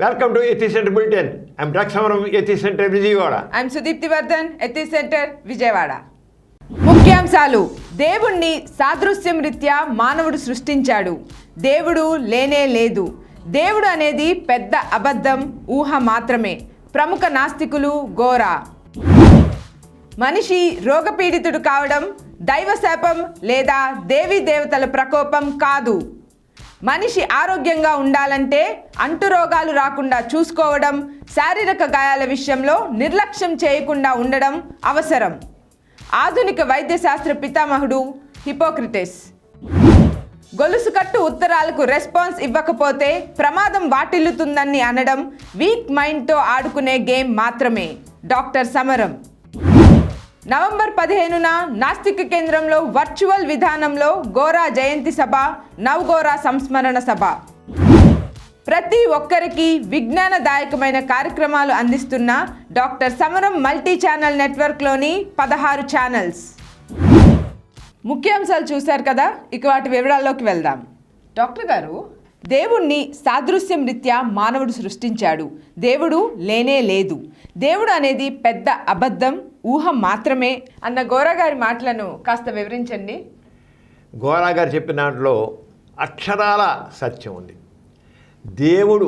Welcome to Ethi Center Bulletin. I'm Dr. Samaram, Ethi Center, Vijayawada. I'm Sudipti Vardhan, Ethi Center, Vijayawada. ముఖ్యాంశాలు. దేవుణ్ణి సాదృశ్యం రీత్యా మానవుడు సృష్టించాడు. దేవుడు లేనే లేదు. దేవుడు అనేది పెద్ద అబద్ధం, ఊహ మాత్రమే. ప్రముఖ నాస్తికులు గోరా. మనిషి రోగపీడితుడు కావడం దైవ శాపం లేదా దేవీ దేవతల ప్రకోపం కాదు. మనిషి ఆరోగ్యంగా ఉండాలంటే అంటురోగాలు రాకుండా చూసుకోవడం, శారీరక గాయాల విషయంలో నిర్లక్ష్యం చేయకుండా ఉండడం అవసరం. ఆధునిక వైద్యశాస్త్ర పితామహుడు హిపోక్రటిస్. గొలుసు కట్టు ఉత్తరాలకు రెస్పాన్స్ ఇవ్వకపోతే ప్రమాదం వాటిల్లుతుందని అనడం వీక్ మైండ్తో ఆడుకునే గేమ్ మాత్రమే. డాక్టర్ సమరం. నవంబర్ 15న నాస్తిక కేంద్రంలో వర్చువల్ విధానంలో గోరా జయంతి సభ, నవగోరా సంస్మరణ సభ. ప్రతి ఒక్కరికి విజ్ఞానదాయకమైన కార్యక్రమాలు అందిస్తున్న డాక్టర్ సమరం మల్టీ ఛానల్ నెట్వర్క్లోని 16 ఛానల్స్. ముఖ్యాంశాలు చూశారు కదా, ఇక వాటి వివరాల్లోకి వెళ్దాం. డాక్టర్ గారు, దేవుణ్ణి సాదృశ్యం రీత్యా మానవుడు సృష్టించాడు. దేవుడు లేనే లేదు. దేవుడు అనేది పెద్ద అబద్ధం, ఊహ మాత్రమే అన్న గోరా గారి మాటలను కాస్త వివరించండి. గోరా గారు చెప్పిన దాంట్లో అక్షరాల సత్యం ఉంది. దేవుడు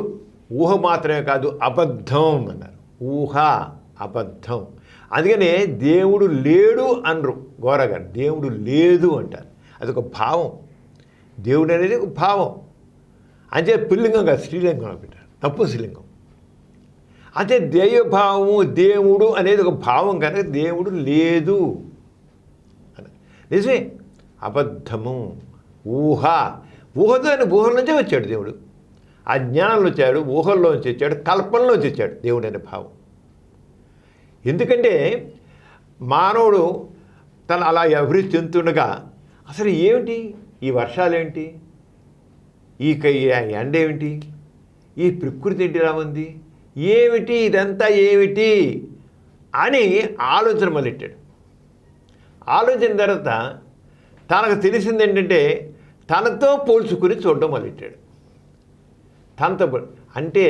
ఊహ మాత్రమే కాదు, అబద్ధం అన్నారు. ఊహ అబద్ధం. అందుకనే దేవుడు లేడు అనరు గోరా గారు. దేవుడు లేదు అంటారు. అదొక భావం. దేవుడు అనేది ఒక భావం. అంటే పుల్లింగం కాదు, స్త్రీలింగం పెట్టారు. తప్పు స్త్రీలింగం. అంటే దైవభావము, దేవుడు అనేది ఒక భావం కనుక దేవుడు లేదు అని. నిజమే, అబద్ధము, ఊహ. ఊహతో ఊహల నుంచే వచ్చాడు దేవుడు. అజ్ఞానంలో వచ్చాడు, ఊహల్లోంచి వచ్చాడు, కల్పనలోంచి వచ్చాడు దేవుడు అనే భావం. ఎందుకంటే మానవుడు తను అలా అభివృద్ధి చెందుతుండగా అసలు ఏమిటి ఈ వర్షాలేంటి, ఈ ఎండ ఏమిటి, ఈ ప్రకృతి ఏంటి ఇలా ఉంది, ఏమిటి ఇదంతా ఏమిటి అని ఆలోచన మొదలెట్టాడు. ఆలోచన తర్వాత తనకు తెలిసింది ఏంటంటే తనతో పోల్చుకుని చూడడం మొదలెట్టాడు. తనతో అంటే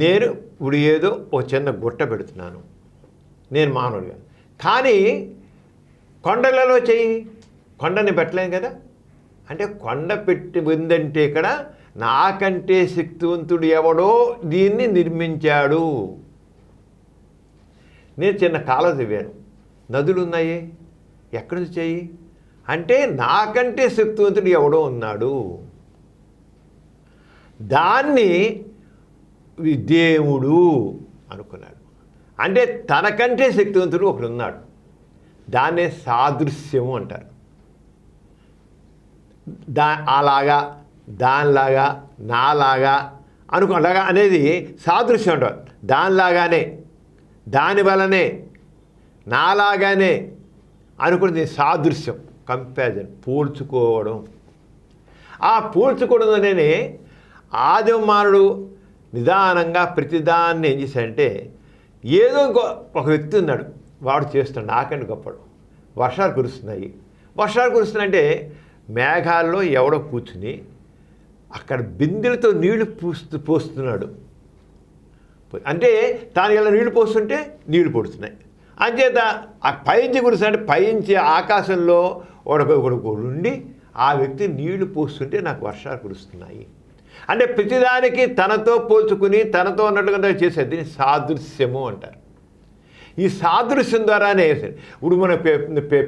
నేను ఇప్పుడు ఏదో ఒక చిన్న గుట్ట పెడుతున్నాను నేను మానవుడిగా, కానీ కొండలలో చెయ్యి కొండని పెట్టలేను కదా. అంటే కొండ పెట్టి ఉందంటే ఇక్కడ నాకంటే శక్తివంతుడు ఎవడో దీన్ని నిర్మించాడు. నేను చిన్న కాలువ తవ్వాను, నదులు ఉన్నాయి, ఎక్కడి నుంచి చెయ్యి అంటే నాకంటే శక్తివంతుడు ఎవడో ఉన్నాడు. దాన్ని దేవుడు అనుకున్నాడు. అంటే తనకంటే శక్తివంతుడు ఒకడు ఉన్నాడు. దాన్నే సాదృశ్యము అంటారు. అలాగా, దానిలాగా, నాలాగా అనుకోలాగా అనేది సాదృశ్యం అంటారు. దానిలాగానే, దాని వలనే, నాలాగానే అనుకున్నది సాదృశ్యం, కంపారిజన్, పోల్చుకోవడం. ఆ పోల్చుకోవడం అనేది ఆదిమానుడు నిదానంగా ప్రతిదాన్ని ఏం చేశాడంటే ఏదో ఒక వ్యక్తి ఉన్నాడు, వాడు చేస్తున్నాడు, నాకంటే గొప్పడు. వర్షాలు కురుస్తున్నాయి. వర్షాలు కురుస్తున్నాయంటే మేఘాల్లో ఎవడో కూర్చుని అక్కడ బిందెలతో నీళ్లు పోస్తున్నాడు. అంటే తాను ఇలా నీళ్లు పోస్తుంటే నీళ్లు పడుతున్నాయి. అంచేత ఆ పైంచి కురుస్తుంటే పైంచి ఆకాశంలో ఒకడు ఉండి ఆ వ్యక్తి నీళ్లు పోస్తుంటే నాకు వర్షాలు కురుస్తున్నాయి. అంటే ప్రతిదానికి తనతో పోల్చుకుని తనతో ఉన్నట్టుగా చేసేది సాదృశ్యము అంటారు. ఈ సాదృశ్యం ద్వారానే ఇప్పుడు మన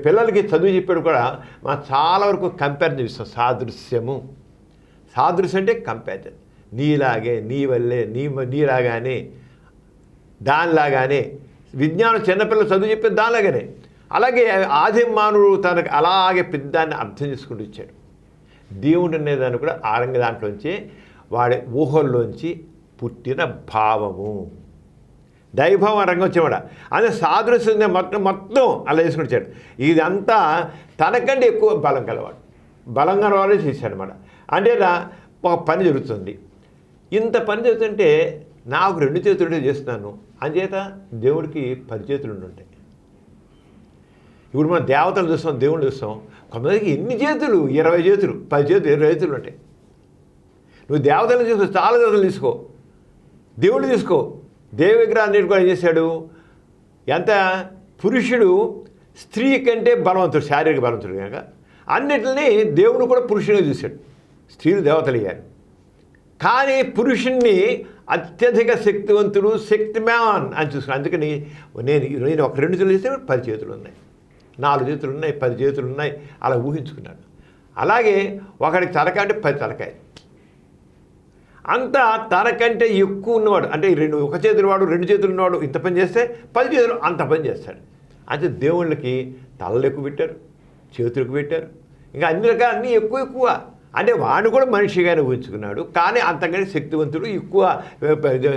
పిల్లలకి చదువు చెప్పాడు కూడా మనం చాలా వరకు కంపారిజన్ ఇస్తాం. సాదృశ్యము, సాదృశ్యం అంటే కంపారిజన్. నీలాగే, నీ వల్లే, నీలాగానే, దానిలాగానే. విజ్ఞానం చిన్నపిల్లలు చదువు చెప్పేది దానిలాగానే. అలాగే ఆది మానవుడు తనకు అలాగే పెద్దాన్ని అర్థం చేసుకుంటూ వచ్చాడు. దేవుడు అనేదాన్ని కూడా ఆరంగ దాంట్లోంచి వాడి ఊహల్లోంచి పుట్టిన భావము, దైవభావం రంగం వచ్చేవాడ. అదే సాదృశ్యం మొత్తం అలా చేసుకుని వచ్చాడు. ఇదంతా తనకంటే ఎక్కువ బలం కలవాడు, బలంగా వాళ్ళే చేశాడనమాట. అంటే ఒక పని జరుగుతుంది, ఇంత పని జరుగుతుంటే నాకు 2 చేతులు చేస్తున్నాను, అంచేత దేవుడికి 10 చేతులు ఉంటాయి. ఇప్పుడు మనం దేవతలు చూస్తాం, దేవుళ్ళు చూస్తాం, కొంతమందికి ఎన్ని చేతులు, 20 చేతులు, 10 చేతులు, 20 చేతులు ఉంటాయి. నువ్వు దేవతలను చూసుకో, చాలా దేవతలు తీసుకో, దేవుడు తీసుకో, దేవ విగ్రహాన్ని కూడా ఏం చేశాడు, ఎంత పురుషుడు స్త్రీ కంటే బలవంతుడు, శారీరక బలవంతుడు కనుక అన్నిటిని దేవుడు కూడా పురుషుడిగా చూశాడు. స్త్రీలు దేవతలు అయ్యారు, కానీ పురుషుణ్ణి అత్యధిక శక్తివంతుడు, శక్తిమాన్ అని చూసుకున్నాను. అందుకని నేను ఒక 2 చేతులు చేస్తే 10 చేతులు ఉన్నాయి, 4 చేతులు ఉన్నాయి, 10 చేతులు ఉన్నాయి, అలా ఊహించుకున్నాడు. అలాగే ఒకడికి తలక అంటే 10 తలకాయలు, అంతా తనకంటే ఎక్కువ ఉన్నవాడు, అంటే ఒక చేతులు వాడు 2 చేతులు ఉన్నవాడు ఇంత పని చేస్తే 10 చేతులు అంత పని చేస్తాడు. అంటే దేవుళ్ళకి తలలు ఎక్కువ పెట్టారు, చేతులకు పెట్టారు, ఇంకా అన్ని రకాలు అన్నీ ఎక్కువ. అంటే వాడు కూడా మనిషిగానే ఊహించుకున్నాడు, కానీ అంతకంటే శక్తివంతుడు, ఎక్కువ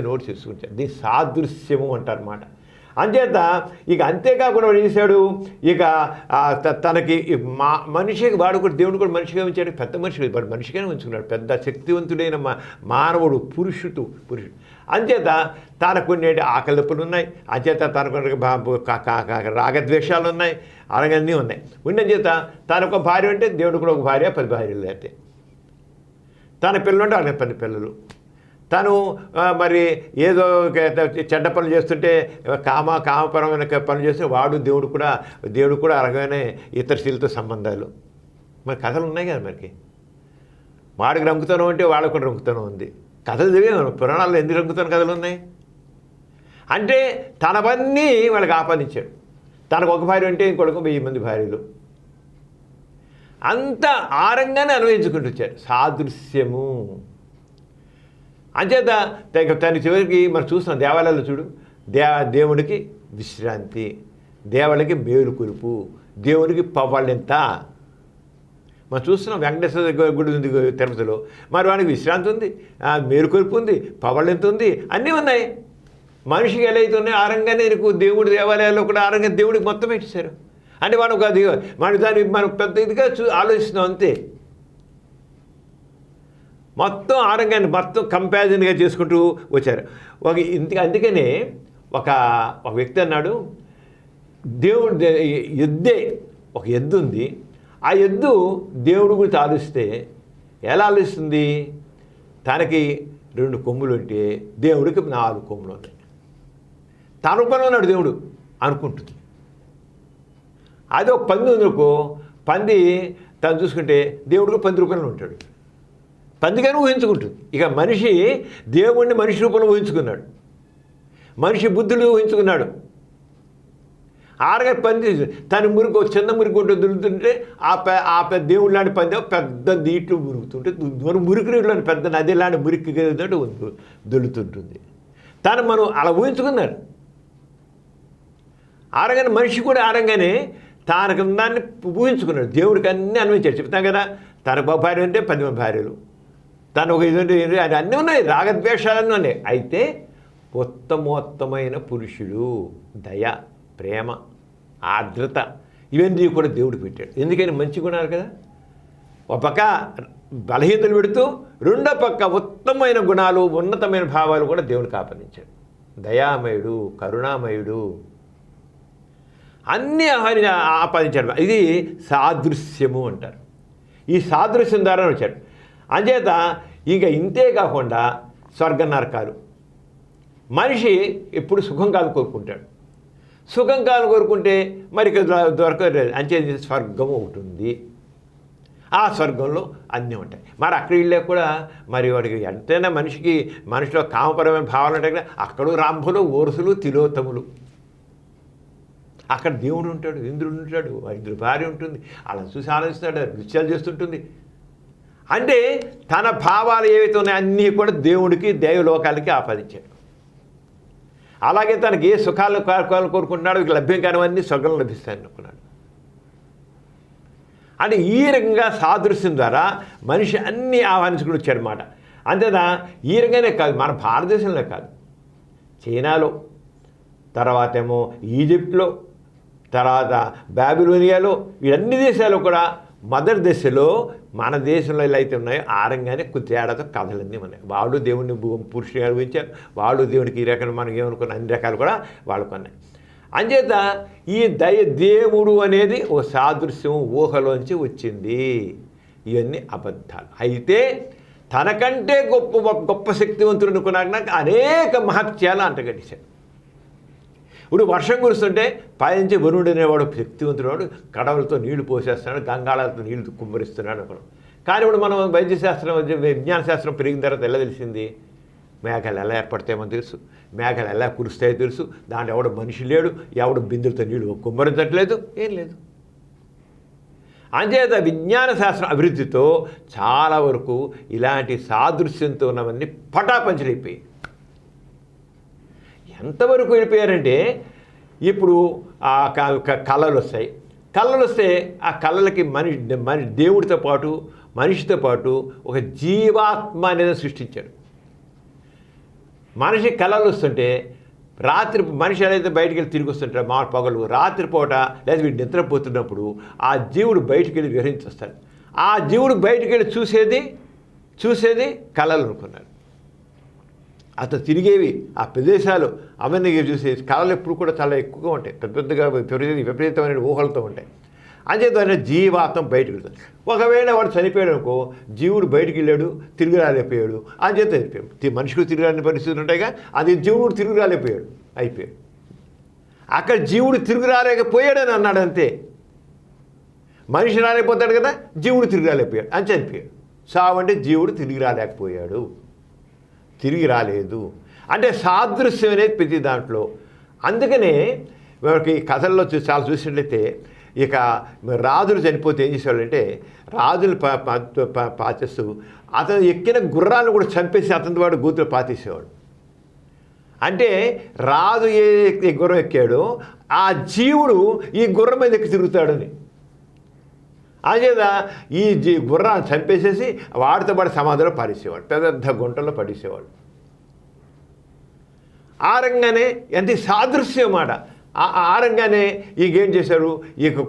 నోటు చేసుకుంటాడు. దీన్ని సాదృశ్యము అంటారు అన్నమాట. అంచేత ఇక అంతేకాకుండా వాడు చేశాడు, ఇక తనకి మనిషికి వాడు కూడా దేవుడు కూడా మనిషిగా ఉంచాడు, పెద్ద మనిషి వాడు మనిషిగానే ఉంచుకున్నాడు, పెద్ద శక్తివంతుడైన మానవుడు, పురుషుడు. అంచేత తనకు కొన్ని ఆకలి నొప్పులు ఉన్నాయి, అంచేత తనకు రాగద్వేషాలు ఉన్నాయి, అలాగన్నీ ఉన్నాయి. ఉండని చేత తనకు భార్య అంటే దేవుడు కూడా ఒక భార్య, 10 భార్యలు అయితే, తన పిల్లలు అంటే అలాగే 10 పిల్లలు. తను మరి ఏదో చెడ్డ పనులు చేస్తుంటే కామపరమైన పనులు చేస్తే దేవుడు కూడా అలాగనే ఇతర స్త్రీలతో సంబంధాలు. మరి కథలు ఉన్నాయి కదా, మనకి వాడికి రంగుతనం అంటే వాళ్ళకు కూడా రంగుతనం ఉంది. కథలు చదివే పురాణాల్లో ఎందుకు రంగుతనం కథలు ఉన్నాయి అంటే తనవన్నీ వాళ్ళకి ఆపాదించాడు. తనకు ఒక భార్య అంటే ఇంకొకరికి 1000 మంది భార్యలు, అంత ఆరంగానే అన్వయించుకుంటూ వచ్చారు. సాదృశ్యము. అంచేత తన చివరికి మనం చూస్తున్నాం దేవాలయాల్లో చూడు, దేవుడికి విశ్రాంతి, దేవుడికి మేలుకొలుపు, దేవుడికి పవళింత. మనం చూస్తున్నాం వెంకటేశ్వర గుడి ఉంది తిరుపతిలో, మరి వాడికి విశ్రాంతి ఉంది, మేలుకొలుపు ఉంది, పవళింత ఉంది, అన్నీ ఉన్నాయి. మనిషికి ఎలా అయితే ఉన్నాయో ఆరంగానే నీకు దేవుడి దేవాలయాల్లో కూడా ఆరంగా దేవుడికి మొత్తం పెట్టేశారు. అంటే మనం ఒక మనం పెద్ద ఇదిగా ఆలోచిస్తున్నాం అంతే. మొత్తం ఆరంగాన్ని మొత్తం కంపారిజన్గా చేసుకుంటూ వచ్చారు. అందుకనే ఒక వ్యక్తి అన్నాడు, దేవుడు ఒక ఎద్దు ఉంది, ఆ ఎద్దు దేవుడి గురించి ఆలోచిస్తే ఎలా ఆలోచిస్తుంది, తనకి 2 కొమ్ములు ఉంటే దేవుడికి 4 కొమ్ములు ఉన్నాయి, తన రూపంలో ఉన్నాడు దేవుడు అనుకుంటుంది. అదే ఒక పంది ఉందనుకో, పంది తను చూసుకుంటే దేవుడికి 10 రూపాయలు ఉంటాడు, పందిగానే ఊహించుకుంటుంది. ఇక మనిషి దేవుడిని మనిషి రూపంలో ఊహించుకున్నాడు, మనిషి బుద్ధులు ఊహించుకున్నాడు. ఆరగా పంది తన మురికి చిన్న మురికి ఉంటే దులుతుంటే ఆ దేవుడు లాంటి పంది పెద్ద నీటిలో మురుగుతుంటే మురికి నీటిలో పెద్ద నది లాంటి మురికి దొలుతుంటుంది. మనం అలా ఊహించుకున్నాడు. ఆరంగానే మనిషి కూడా ఆరంగానే తనకు దాన్ని ఊహించుకున్నాడు, దేవుడికి అన్నీ అన్వయించాడు. చెప్తాం కదా, తనకు ఒక భార్య అంటే 10 మంది భార్యలు, తను ఒక ఇది అది అన్నీ ఉన్నాయి, రాగద్వేషాలన్నీ ఉన్నాయి. అయితే ఉత్తమోత్తమైన పురుషుడు, దయ, ప్రేమ, ఆర్ద్రత, ఇవన్నీ కూడా దేవుడికి పెట్టాడు. ఎందుకని మంచి గుణాలు కదా. ఒక పక్క బలహీనతలు పెడుతూ రెండో పక్క ఉత్తమమైన గుణాలు, ఉన్నతమైన భావాలు కూడా దేవుడికి ఆపాదించాడు. దయామయుడు, కరుణామయుడు, అన్నీ ఆపాదించాడు. ఇది సాదృశ్యము అంటారు. ఈ సాదృశ్యం ద్వారా వచ్చాడు. అంచేత ఇంకా ఇంతే కాకుండా స్వర్గ నరకాలు, మనిషి ఎప్పుడు సుఖం కాదు కోరుకుంటాడు. సుఖం కాదు కోరుకుంటే మరి దొరకలేదు. అంచే స్వర్గం ఒకటి ఉంది, ఆ స్వర్గంలో అన్నీ ఉంటాయి. మరి అక్కడ వెళ్ళే కూడా మరి వాడికి ఎంతైనా మనిషిలో కామపరమైన భావాలు ఉంటాయి కదా. అక్కడ రాంభులు, ఓరుసులు, తిలోత్తములు, అక్కడ దేవుడు ఉంటాడు, ఇంద్రుడు ఉంటాడు, ఇంద్రుడి భార్య ఉంటుంది, అలా చూసి ఆలోచిస్తాడు, నృత్యాలు చేస్తుంటుంది. అంటే తన భావాలు ఏవైతే ఉన్నాయో అన్నీ కూడా దేవుడికి, దేవలోకాలకి ఆపాదించాడు. అలాగే తనకి ఏ సుఖాలు కోరుకుంటున్నాడు, లభ్యం కానివన్నీ స్వర్గంలో లభిస్తాయని అనుకున్నాడు. అంటే ఈ రకంగా సాదృశ్యం ద్వారా మనిషి అన్నీ ఆహ్వానించుకుని వచ్చాడనమాట. అంతేనా ఈ రకంగానే కాదు, మన భారతదేశంలో కాదు, చైనాలో, తర్వాత ఏమో ఈజిప్ట్లో, తర్వాత బాబిలోనియాలో, ఇవన్నీ దేశాలు కూడా మొదటి దశలో మన దేశంలో ఎలా అయితే ఉన్నాయో ఆ రంగానే కొద్ది తేడాతో కథలన్నీ ఉన్నాయి. వాళ్ళు దేవుడిని పురుషుడిగా ఊహించారు, వాళ్ళు దేవుడికి ఈ రకాలు మనం ఏమనుకున్న అన్ని రకాలు కూడా వాళ్ళకున్నాయి. అంచేత ఈ దేవుడు అనేది ఓ సాదృశ్యం ఊహలోంచి వచ్చింది. ఇవన్నీ అబద్ధాలు. అయితే తనకంటే గొప్ప శక్తివంతుడు అనుకున్నాక అనేక మహత్యాలు అంటగట్టేశాడు. ఇప్పుడు వర్షం కురుస్తుంటే పైనుంచి వరుణుడు అనేవాడు శక్తివంతుడు వాడు కడవలతో నీళ్లు పోసేస్తున్నాడు, గంగాళాలతో నీళ్లు కుమ్మరిస్తున్నాడు అనుకున్నాం. కానీ ఇప్పుడు మనం వైద్యశాస్త్రం విజ్ఞాన శాస్త్రం పెరిగిన తర్వాత ఎలా తెలిసింది? మేఘాలు ఎలా ఏర్పడతాయో తెలుసు, మేఘాలు ఎలా కురుస్తాయో తెలుసు, దాంట్లో ఎవడు మనిషి లేడు, ఎవడు బిందులతో నీళ్లు కుమ్మరించట్లేదు, ఏం లేదు. అంచేత విజ్ఞాన శాస్త్రం అభివృద్ధితో చాలా వరకు ఇలాంటి సాదృశ్యంతో ఉన్నవన్నీ పటాపంచలైపోయాయి. ఎంతవరకు వెళ్ళిపోయారంటే ఇప్పుడు ఆ కళలు వస్తాయి. కళలు వస్తే ఆ కళలకి దేవుడితో పాటు మనిషితో పాటు ఒక జీవాత్మ అనేది సృష్టించాడు. మనిషి కళలు వస్తుంటే రాత్రి మనిషి ఏదైతే బయటికి వెళ్ళి తిరిగి వస్తుంటాడు మా పగలు రాత్రిపూట లేదా వీడు నిద్రపోతున్నప్పుడు ఆ జీవుడు బయటికి వెళ్ళి విహరించి వస్తాడు. ఆ జీవుడు బయటికి వెళ్ళి చూసేది కళలు అనుకున్నాడు. అతను తిరిగేవి ఆ ప్రదేశాలు అవన్నీ చూసే కళలు ఎప్పుడు కూడా చాలా ఎక్కువగా ఉంటాయి, పెద్దగా విపరీతమైన ఊహలతో ఉంటాయి. అంచేత జీవాత్మ బయటకు వెళ్తాడు. ఒకవేళ వాడు చనిపోయాడు అనుకో, జీవుడు బయటికి వెళ్ళాడు, తిరిగి రాలేకపోయాడు, అంచేత అయిపోయాడు. మనిషికి తిరిగి రాని పరిస్థితులు ఉంటాయిగా, అది జీవుడు తిరిగి రాలేకపోయాడు, అయిపోయాడు. అక్కడ జీవుడు తిరిగి రాలేకపోయాడని అన్నాడు అంతే. మనిషి రాలేకపోతాడు కదా, జీవుడు తిరిగి రాలేకపోయాడు అని చనిపోయాడు. సావు అంటే జీవుడు తిరిగి రాలేకపోయాడు, తిరిగి రాలేదు అంటే సాదృశ్యం అనేది ప్రతి దాంట్లో. అందుకనే మనకి కథల్లో చాలా చూసినట్లయితే ఇక రాజులు చనిపోతే ఏం చేసేవాళ్ళంటే రాజులు పాచేస్తూ అతను ఎక్కిన గుర్రాలను కూడా చంపేసి అతని వాడు గూతులు పాతేసేవాడు. అంటే రాజు ఏ గుర్రం ఎక్కాడో ఆ జీవుడు ఈ గుర్రం మీద ఎక్కి తిరుగుతాడని. అంచేత ఈ గుర్రాన్ని చంపేసేసి వాడితో పాటు సమాధిలో పారేసేవాడు, పెద్ద గుంటల్లో పడేసేవాడు. ఆ రంగానే ఎంత సాదృశ్యం మాట. ఆ రంగానే ఏం చేశారు,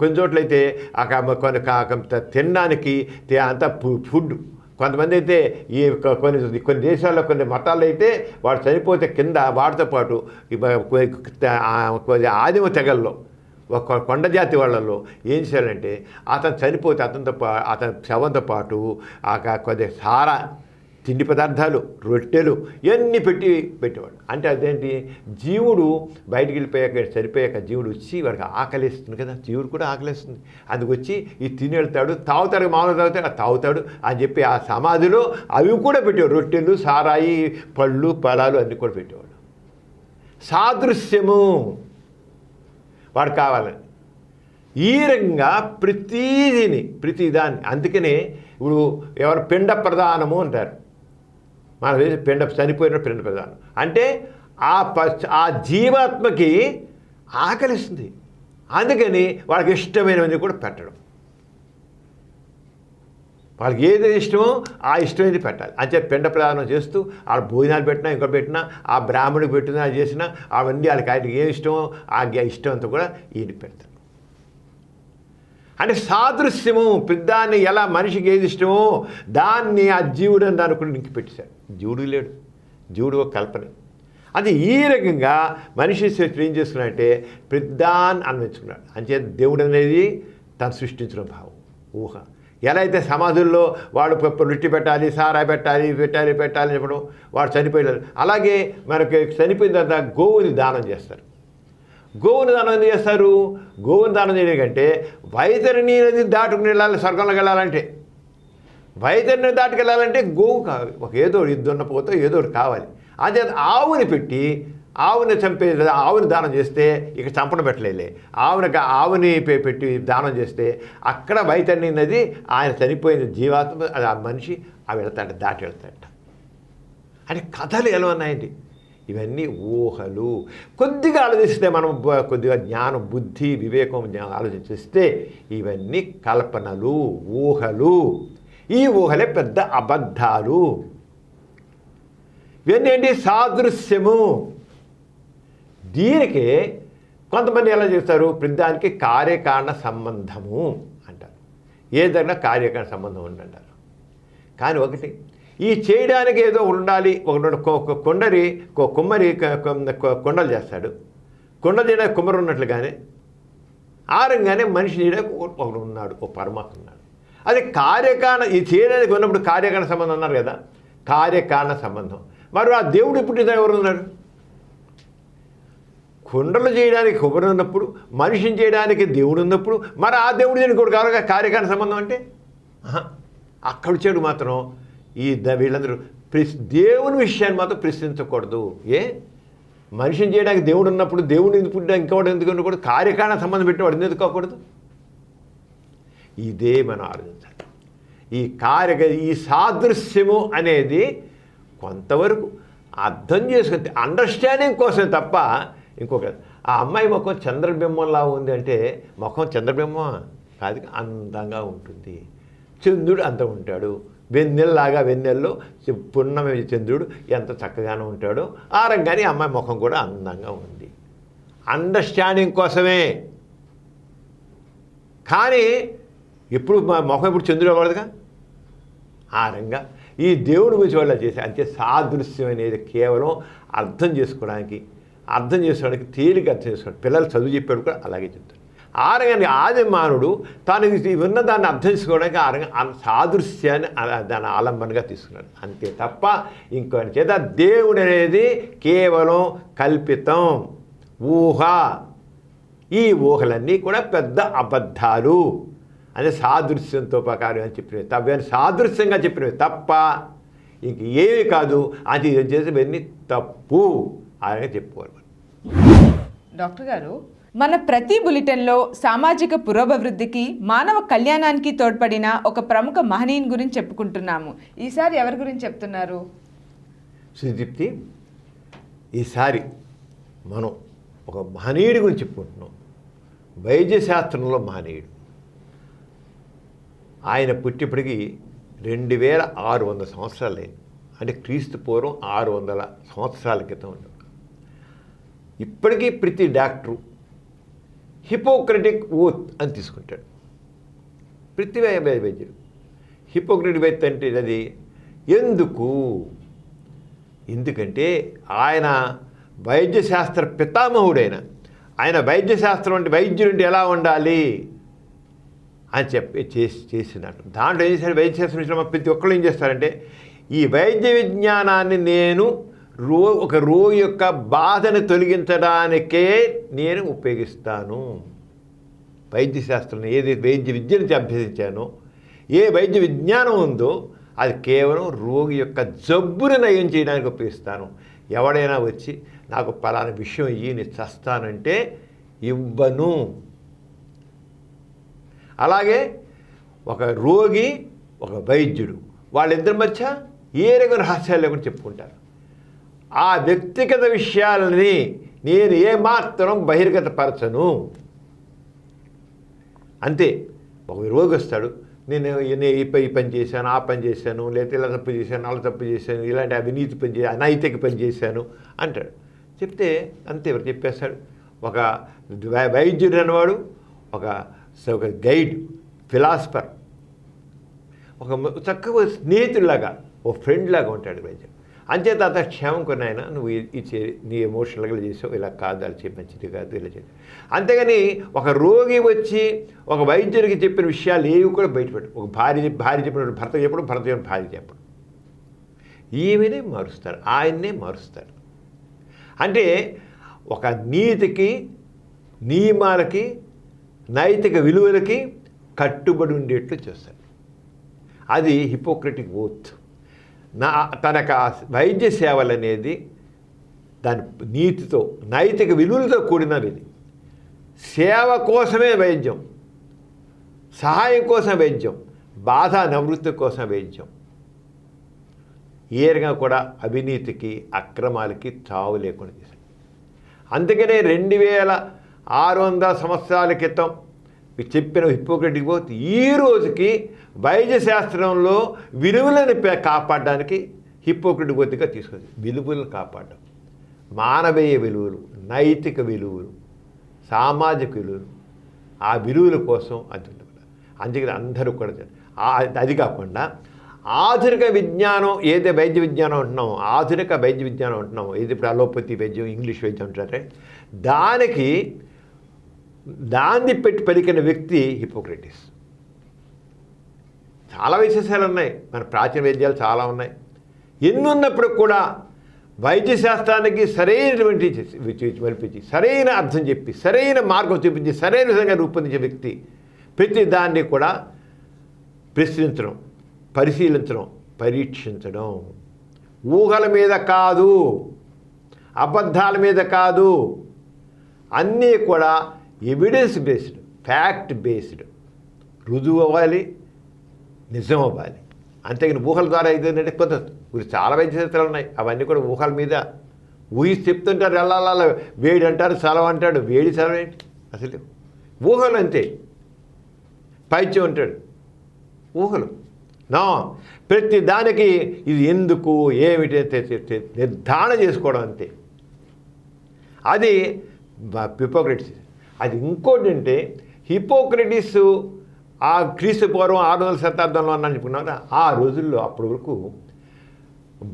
కొన్ని చోట్లయితే తినడానికి అంతా ఫుడ్. కొంతమంది అయితే కొన్ని దేశాల్లో కొన్ని మతాల్లో అయితే వాడు చనిపోతే కింద వాడితో పాటు ఆదిమ తెగల్లో ఒక కొండ జాతి వాళ్ళల్లో ఏం చేశారంటే అతను చనిపోతే అతని శవంతో పాటు కొద్దిగా సారా తిండి పదార్థాలు రొట్టెలు ఇవన్నీ పెట్టేవాడు. అంటే అదేంటి, జీవుడు బయటికి వెళ్ళిపోయాక చనిపోయాక జీవుడు వచ్చి వాడికి ఆకలిస్తుంది కదా, జీవుడు కూడా ఆకలిస్తుంది, అందుకు వచ్చి ఈ తిని వెళ్తాడు, తాగుతాడు, మామూలు తాగుతాడు, తాగుతాడు అని చెప్పి ఆ సమాధిలో అవి కూడా పెట్టేవాడు, రొట్టెలు సారాయి పళ్ళు ఫలాలు అన్నీ కూడా పెట్టేవాడు. సాదృశ్యము వాడు కావాలని ఈ రకంగా ప్రతిదాన్ని. అందుకనే ఇప్పుడు ఎవరు పిండ ప్రదానము అంటారు, మన చనిపోయిన పిండ ప్రదానం అంటే ఆ జీవాత్మకి ఆకలిస్తుంది, అందుకని వాళ్ళకి ఇష్టమైనవన్నీ కూడా పెట్టడం. వాళ్ళకి ఏది ఇష్టమో ఆ ఇష్టమైనది పెట్టాలి. అంటే పిండ ప్రదానం చేస్తూ వాళ్ళ భోజనాలు పెట్టినా ఇంకో పెట్టినా ఆ బ్రాహ్మణుడికి పెట్టినా చేసినా అవన్నీ వాళ్ళకి ఆయనకి ఏమి ఇష్టమో ఆ ఇష్టం అంతా కూడా ఈయన పెడతారు. అంటే సాదృశ్యము పెద్దాన్ని ఎలా మనిషికి ఏది ఇష్టమో దాన్ని ఆ జీవుడు అని దాన్ని కూడా నింకి పెట్టేశాడు. జీవుడు లేడు, జీవుడు ఒక కల్పన. అది ఈ రకంగా మనిషి ఏం చేసుకున్నాడంటే పెద్దాన్ని అన్వయించుకున్నాడు. అంతే దేవుడు అనేది తను సృష్టించిన భావం, ఊహ. ఎలా అయితే సమాధుల్లో వాడు రొట్టి పెట్టాలి, సారా పెట్టాలి చెప్పడం వాడు చనిపోయాడు, అలాగే మనకి చనిపోయిన తర్వాత గోవుని దానం చేస్తారు. గోవుని దానం ఎందుకు చేస్తారు? గోవుని దానం చేయడం కంటే వైతరిణి నది దాటుకుని వెళ్ళాలి, స్వర్గంలోకి వెళ్ళాలంటే వైతరిణి దాటుకెళ్ళాలంటే గోవు కావాలి, ఒక ఏదో దున్నపోతో ఏదో కావాలి. అదే ఆవుని పెట్టి ఆవుని చంపే ఆవుని దానం చేస్తే ఇక చంపన పెట్టలేలే, ఆవుని పెట్టి దానం చేస్తే అక్కడ వైతరిణి నది ఆయన చనిపోయిన జీవాత్మ అది ఆ మనిషి అవి వెళ్తాడు, దాటి వెళ్తాడట. అంటే కథలు ఎలా ఉన్నాయండి, ఇవన్నీ ఊహలు. కొద్దిగా ఆలోచిస్తే మనం కొద్దిగా జ్ఞానం బుద్ధి వివేకం ఆలోచిస్తే ఇవన్నీ కల్పనలు, ఊహలు. ఈ ఊహలే పెద్ద అబద్ధాలు. ఇవన్నీ ఏంటి, సాదృశ్యము. దీనికి కొంతమంది ఎలా చేస్తారు, ప్రతిదానికి కార్యకారణ సంబంధము అంటారు. ఏదైనా కార్యకారణ సంబంధం ఉందంటారు. కానీ ఒకటి ఈ చేయడానికి ఏదో ఉండాలి. ఒక కుమ్మరి కొండలు చేస్తాడు, కొండలు చేయడానికి కుమ్మరి ఉన్నట్లుగానే ఆ రంగానే మనిషి చేయడానికి ఒకడు ఉన్నాడు, ఒక పరమాత్మ ఉన్నాడు. అది కార్యకారణ ఈ చేయడానికి ఉన్నప్పుడు కార్యకారణ సంబంధం అన్నారు కదా. కార్యకారణ సంబంధం. మరి ఆ దేవుడు ఇప్పుడు ఎవరు ఉన్నారు? కుండలు చేయడానికి కొబ్బరి ఉన్నప్పుడు, మనిషిని చేయడానికి దేవుడు ఉన్నప్పుడు, మరి ఆ దేవుడు దీనికి కూడా కావాలి కార్యకారణ సంబంధం అంటే అక్కడ వచ్చాడు మాత్రం వీళ్ళందరూ దేవుని విషయాన్ని మాత్రం ప్రశ్నించకూడదు. మనిషిని చేయడానికి దేవుడు ఉన్నప్పుడు దేవుడిని ఎందుకు ఇంకోటి ఎందుకు ఉండకూడదు? కార్యకారణ సంబంధం పెట్టి వాడిని ఎందుకు కాకూడదు? ఇదే మనం ఆలోచించాలి. ఈ సాదృశ్యము అనేది కొంతవరకు అర్థం చేసుకుంటే అండర్స్టాండింగ్ కోసం తప్ప ఇంకొక ఆ అమ్మాయి ముఖం చంద్రబింబంలా ఉంది అంటే ముఖం చంద్రబింబం కాదు, అందంగా ఉంటుంది. చంద్రుడు అంత ఉంటాడు, వెన్నెల్లో పున్నమి చంద్రుడు ఎంత చక్కగానే ఉంటాడో ఆ రంగానే అమ్మాయి ముఖం కూడా అందంగా ఉంది. అండర్స్టాండింగ్ కోసమే. కానీ ఎప్పుడు ముఖం ఎప్పుడు చంద్రుడు అవ్వదుగా. ఆ రంగా ఈ దేవుడు గురించి వాళ్ళ చేసే అంతే సాదృశ్యం అనేది కేవలం అర్థం చేసుకోవడానికి తేలిక అర్థం చేసుకోవడానికి పిల్లలు చదువు చెప్పాడు కూడా అలాగే చెప్తాడు. ఆ రంగాన్ని ఆది మానవుడు తాను ఉన్న దాన్ని అర్థం చేసుకోవడానికి ఆ రంగం సాదృశ్యాన్ని దాన్ని ఆలంబనగా తీసుకున్నాడు అంతే తప్ప ఇంకొని చేత దేవుడు అనేది కేవలం కల్పితం, ఊహ. ఈ ఊహలన్నీ కూడా పెద్ద అబద్ధాలు అనే సాదృశ్యంతో ప్రకారం అని చెప్పినవి తప్ప సాదృశ్యంగా చెప్పినవి తప్ప ఇంక ఏమి కాదు. అది చేసేవన్నీ తప్పు అలాగే చెప్పుకోవాలి. డాక్టర్ గారు, మన ప్రతి బులెటిన్లో సామాజిక పురోభివృద్ధికి మానవ కళ్యాణానికి తోడ్పడిన ఒక ప్రముఖ మహనీయుని గురించి చెప్పుకుంటున్నాము. ఈసారి ఎవరి గురించి చెప్తున్నారు? సుదీప్తి, ఈసారి మనం ఒక మహనీయుడి గురించి చెప్పుకుంటున్నాం. వైద్యశాస్త్రంలో మహనీయుడు. ఆయన పుట్టిప్పటికి 2600 సంవత్సరాలు అయింది. అంటే క్రీస్తు పూర్వం 600 సంవత్సరాల క్రితం ఉన్నాడు. ఇప్పటికీ ప్రతి డాక్టరు హిపోక్రటిక్ ఓత్ అని తీసుకుంటాడు. ప్రతి వైద్యుడు హిపోక్రటిక్ ఓత్ అంటే అది ఎందుకంటే ఆయన వైద్యశాస్త్ర పితామహుడైన ఆయన వైద్యశాస్త్రం అంటే వైద్యుడు అంటే ఎలా ఉండాలి అని చెప్పి చేసినట్టు. దాంట్లో ఏం చేశారు? వైద్యశాస్త్రం విషయంలో ప్రతి ఒక్కళ్ళు ఏం చేస్తారంటే ఈ వైద్య విజ్ఞానాన్ని నేను ఒక రోగి యొక్క బాధను తొలగించడానికే నేను ఉపయోగిస్తాను. వైద్యశాస్త్రం ఏది వైద్య విద్యను అభ్యసించానో, ఏ వైద్య విజ్ఞానం ఉందో అది కేవలం రోగి యొక్క జబ్బును నయం చేయడానికి ఉపయోగిస్తాను. ఎవడైనా వచ్చి నాకు పలానా విషయం నేను చస్తానంటే ఇవ్వను. అలాగే ఒక రోగి ఒక వైద్యుడు వాళ్ళిద్దరి మధ్య ఏ రకమైన రహస్యాలు లేకుండా చెప్పుకుంటారు. ఆ వ్యక్తిగత విషయాలని నేను ఏమాత్రం బహిర్గతపరచను. అంతే. ఒక రోగి వస్తాడు, నేను ఈ పని చేశాను, ఆ పని చేశాను, లేకపోతే ఇలా తప్పు చేశాను, అలా తప్పు చేశాను, ఇలాంటి అవినీతి పని చేశాను, అనైతిక పని చేశాను అంటాడు. చెప్తే అంతే ఎవరు చెప్పేస్తాడు. ఒక వైద్యుడు అనేవాడు ఒక గైడ్, ఫిలాసఫర్, ఒక చక్కగా స్నేహితుడిలాగా, ఓ ఫ్రెండ్ లాగా ఉంటాడు వైద్యుడు. అంచేత అంత క్షేమం కొన్ని ఆయన నువ్వు నీ ఎమోషనల్గా చేసావు, ఇలా కాదు, అలా చెప్పి మంచిది కాదు, ఇలా చేసి. అంతేగాని ఒక రోగి వచ్చి ఒక వైద్యుడికి చెప్పిన విషయాలు ఏవి కూడా బయటపెట్టు. ఒక భార్య చెప్పిన భర్త చెప్పడం, భర్త చెప్పిన భార్య చెప్పడం, ఈమెనే మారుస్తారు, ఆయన్నే మారుస్తారు. అంటే ఒక నీతికి, నియమాలకి, నైతిక విలువలకి కట్టుబడి ఉండేట్లు చేస్తారు. అది హిపోక్రటిక్ ఓత్. తనకు వైద్య సేవలు అనేది దాని నీతితో, నైతిక విలువలతో కూడినది. సేవ కోసమే వైద్యం, సహాయం కోసం వైద్యం, బాధ నివృత్తి కోసం వైద్యం. ఏరుగా కూడా అవినీతికి, అక్రమాలకి తావు లేకుండా చేశాడు. అందుకనే 2600 సంవత్సరాల క్రితం చెప్పిన హిపోక్రటిక్ ఓత్ ఈ రోజుకి వైద్యశాస్త్రంలో విలువలను కాపాడడానికి హిపోక్రటిక్ ఓత్గా తీసుకొచ్చింది. విలువలను కాపాడడం, మానవీయ విలువలు, నైతిక విలువలు, సామాజిక విలువలు, ఆ విలువల కోసం అది. అందుకని అందరూ కూడా అది కాకుండా ఆధునిక విజ్ఞానం ఏదైతే వైద్య విజ్ఞానం అంటున్నామో, ఆధునిక వైద్య విజ్ఞానం అంటున్నామో, ఏది ఇప్పుడు అలోపతి వైద్యం, ఇంగ్లీష్ వైద్యం అంటారే, దాన్ని పెట్టి పలికిన వ్యక్తి హిపోక్రటిస్. చాలా విశేషాలు ఉన్నాయి. మన ప్రాచీన వైద్యాలు చాలా ఉన్నాయి. ఎన్నున్నప్పుడు కూడా వైద్యశాస్త్రానికి సరైనటువంటి మరిపించి సరైన అర్థం చెప్పి సరైన మార్గం చూపించి సరైన విధంగా రూపొందించే వ్యక్తి ప్రతి దాన్ని కూడా ప్రశ్నించడం, పరిశీలించడం, పరీక్షించడం. ఊహల మీద కాదు, అబద్ధాల మీద కాదు, అన్నీ కూడా ఎవిడెన్స్ బేస్డ్, ఫ్యాక్ట్ బేస్డ్, రుజువు అవ్వాలి, నిజం అవ్వాలి. అంతేగాని ఊహల ద్వారా అయితే కొంత చాలా వైద్యశాస్త్రాలు ఉన్నాయి, అవన్నీ కూడా ఊహల మీద ఊహిసి చెప్తుంటారు. అలా వేడి అంటారు, సెలవు అంటాడు. వేడి సెలవు ఏంటి అసలు? ఊహలు అంతే. పైచ్యం అంటాడు, ఊహలు. నా ప్రతి దానికి ఇది ఎందుకు ఏమిటి నిర్ధారణ చేసుకోవడం అంతే. అది హిపోక్రటీస్. అది ఇంకోటి అంటే హిపోక్రటీస్ ఆ క్రీస్తు పూర్వం 600వ శతాబ్దంలో అనుకున్నారా, ఆ రోజుల్లో అప్పటి వరకు